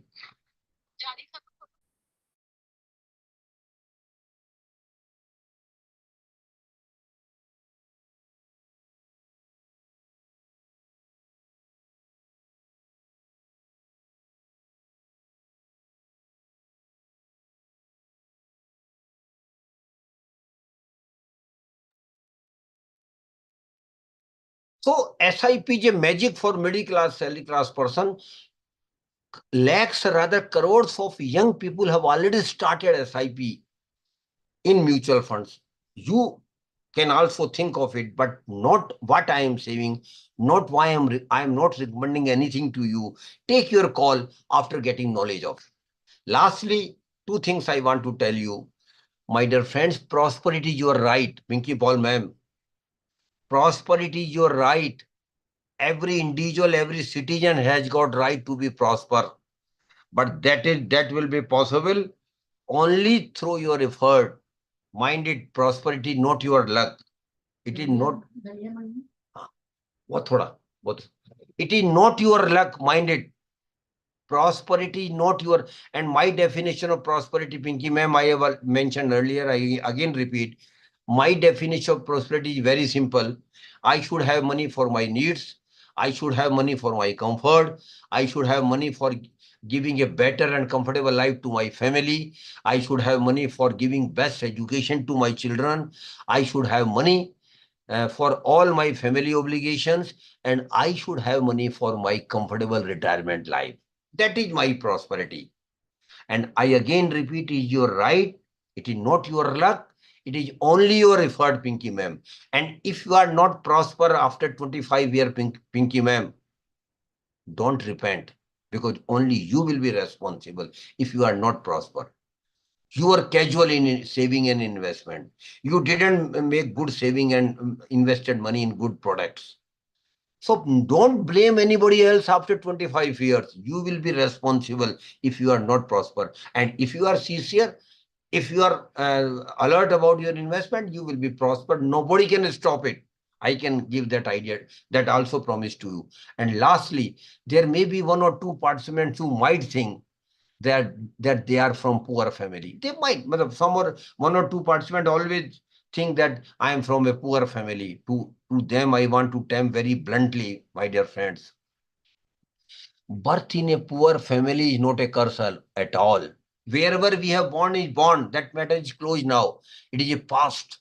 So SIP is a magic for middle class, salary class person. Lakhs, rather crores of young people have already started SIP in mutual funds. You can also think of it, but not what I am saving, not why I am not recommending anything to you. Take your call after getting knowledge of. Lastly, two things I want to tell you. My dear friends, prosperity is your right. Pinky Paul ma'am. Prosperity is your right. Every individual, every citizen has got right to be prosper. But that will be possible only through your effort. Mind it, prosperity, not your luck. It is not. What thoda? What? It is not your luck, mind it. Prosperity is not your. And my definition of prosperity, Pinky ma'am, I have mentioned earlier, I again repeat. My definition of prosperity is very simple. I should have money for my needs. I should have money for my comfort. I should have money for giving a better and comfortable life to my family. I should have money for giving best education to my children. I should have money for all my family obligations, and I should have money for my comfortable retirement life. That is my prosperity. And I again repeat, it is your right. It is not your luck. It is only your effort, Pinky ma'am. And if you are not prosper after 25 years, Pinky ma'am, don't repent, because only you will be responsible if you are not prosper. You are casual in saving and investment. You didn't make good saving and invested money in good products. So don't blame anybody else after 25 years. You will be responsible if you are not prosper. And if you are sincere, if you are alert about your investment, you will be prospered. Nobody can stop it. I can give that idea, that also promise to you. And lastly, there may be one or two participants who might think that they are from poor family. They might, some or one or two participants always think that I am from a poor family. To them, I want to tell very bluntly, my dear friends, birth in a poor family is not a curse at all. Wherever we have born is born. That matter is closed now. It is a past.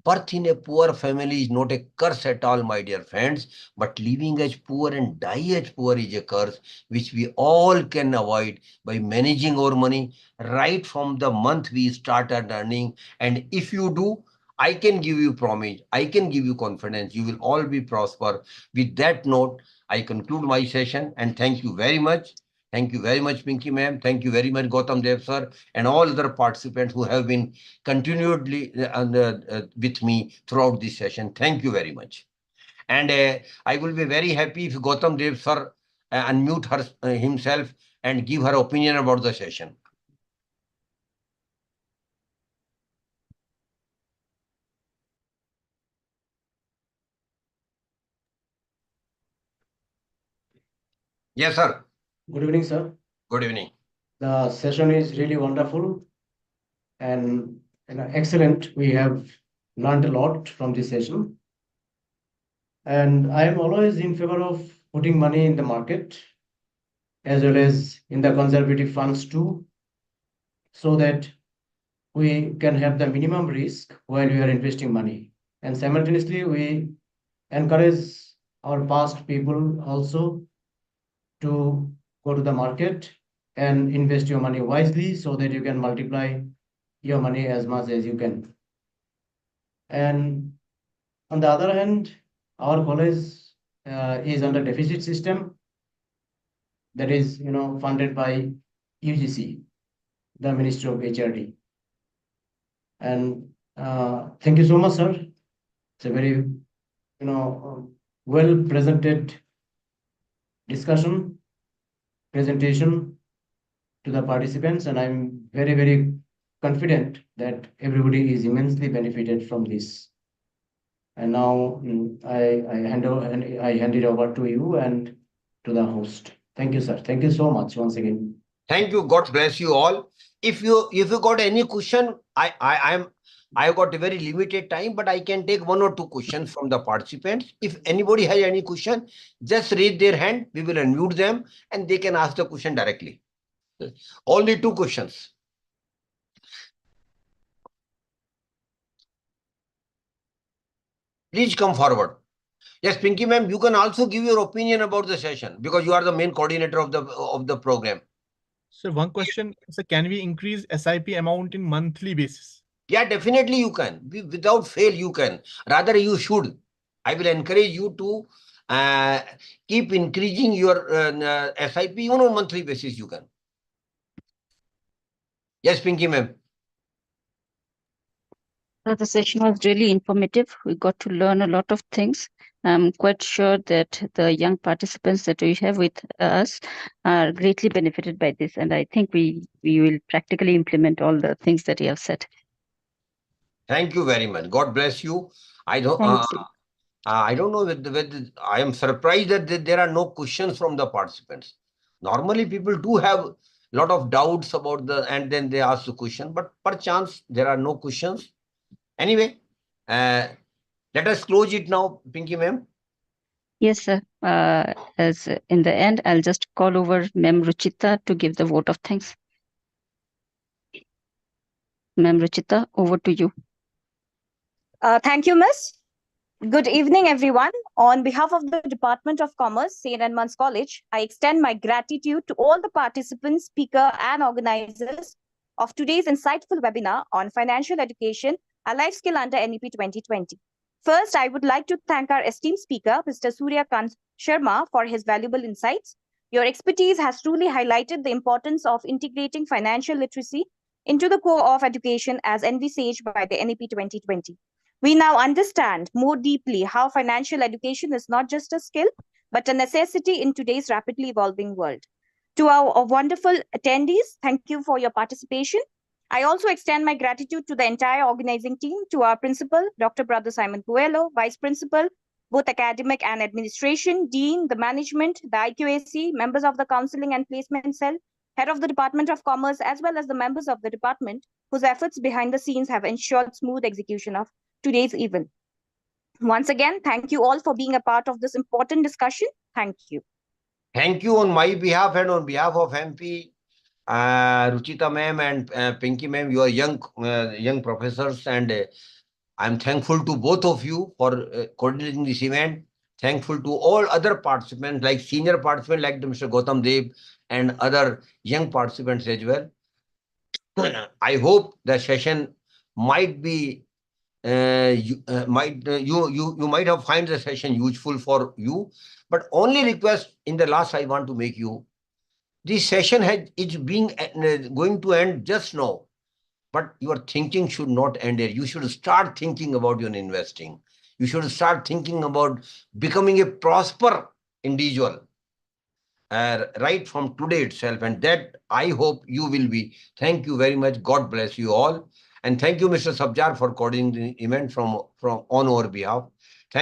Birth in a poor family is not a curse at all, my dear friends, but living as poor and die as poor is a curse, which we all can avoid by managing our money right from the month we started earning. And if you do, I can give you promise, I can give you confidence, you will all be prosper. With that note, I conclude my session and thank you very much. Thank you very much, Pinky ma'am. Thank you very much, Gautam Dev sir, and all other participants who have been continually with me throughout this session. Thank you very much. And I will be very happy if Gautam Dev sir unmute himself and give her opinion about the session. Yes, sir. Good evening, sir. Good evening. The session is really wonderful and excellent. We have learned a lot from this session. And I am always in favor of putting money in the market as well as in the conservative funds too, so that we can have the minimum risk while we are investing money. And simultaneously, we encourage our past people also to go to the market and invest your money wisely so that you can multiply your money as much as you can. And on the other hand, our college is under deficit system that is, funded by UGC, the Ministry of HRD. And thank you so much, sir. It's a very, well presented discussion, presentation to the participants, and I'm very, very confident that everybody is immensely benefited from this. And now I hand it over to you and to the host. Thank you, sir. Thank you so much once again. Thank you. God bless you all. If you got any question, I've got a very limited time, but I can take one or two questions from the participants. If anybody has any question, just raise their hand. We will unmute them and they can ask the question directly. Only two questions. Please come forward. Yes, Pinky ma'am, you can also give your opinion about the session because you are the main coordinator of the program. So one question, so can we increase SIP amount in monthly basis? Yeah, definitely you can. Without fail, you can. Rather, you should. I will encourage you to keep increasing your SIP even on monthly basis. You can. Yes, Pinky ma'am. The session was really informative. We got to learn a lot of things. I'm quite sure that the young participants that we have with us are greatly benefited by this, and I think we will practically implement all the things that you have said. Thank you very much. God bless you. I don't. Thank you. I don't know whether I am surprised that there are no questions from the participants. Normally, people do have a lot of doubts about and then they ask the question, but perchance there are no questions. Anyway, let us close it now, Pinky ma'am. Yes, sir. As in the end, I'll just call over Ma'am Ruchita to give the vote of thanks. Ma'am Ruchita, over to you. Thank you, Miss. Good evening, everyone. On behalf of the Department of Commerce, St. Edmund's College, I extend my gratitude to all the participants, speakers, and organizers of today's insightful webinar on financial education, a life skill under NEP 2020. First, I would like to thank our esteemed speaker, Mr. Surya Kant Sharma, for his valuable insights. Your expertise has truly highlighted the importance of integrating financial literacy into the core of education as envisaged by the NEP 2020. We now understand more deeply how financial education is not just a skill, but a necessity in today's rapidly evolving world. To our wonderful attendees, thank you for your participation. I also extend my gratitude to the entire organizing team, to our principal, Dr. Brother Simon Coelho, vice principal, both academic and administration, dean, the management, the IQAC, members of the counseling and placement cell, head of the Department of Commerce, as well as the members of the department whose efforts behind the scenes have ensured smooth execution of today's event. Once again, thank you all for being a part of this important discussion. Thank you. Thank you on my behalf and on behalf of MP, Ruchita ma'am and Pinky ma'am. You are young professors, and I'm thankful to both of you for coordinating this event. Thankful to all other participants, like senior participants like Mr. Gautam Dev and other young participants as well. I hope the session might be you might have find the session useful for you, but only request in the last I want to make you. This session is being going to end just now, but your thinking should not end here. You should start thinking about your investing. You should start thinking about becoming a prosper individual right from today itself, and that I hope you will be. Thank you very much. God bless you all, and thank you, Mr. Sabjar, for coordinating the event from on our behalf.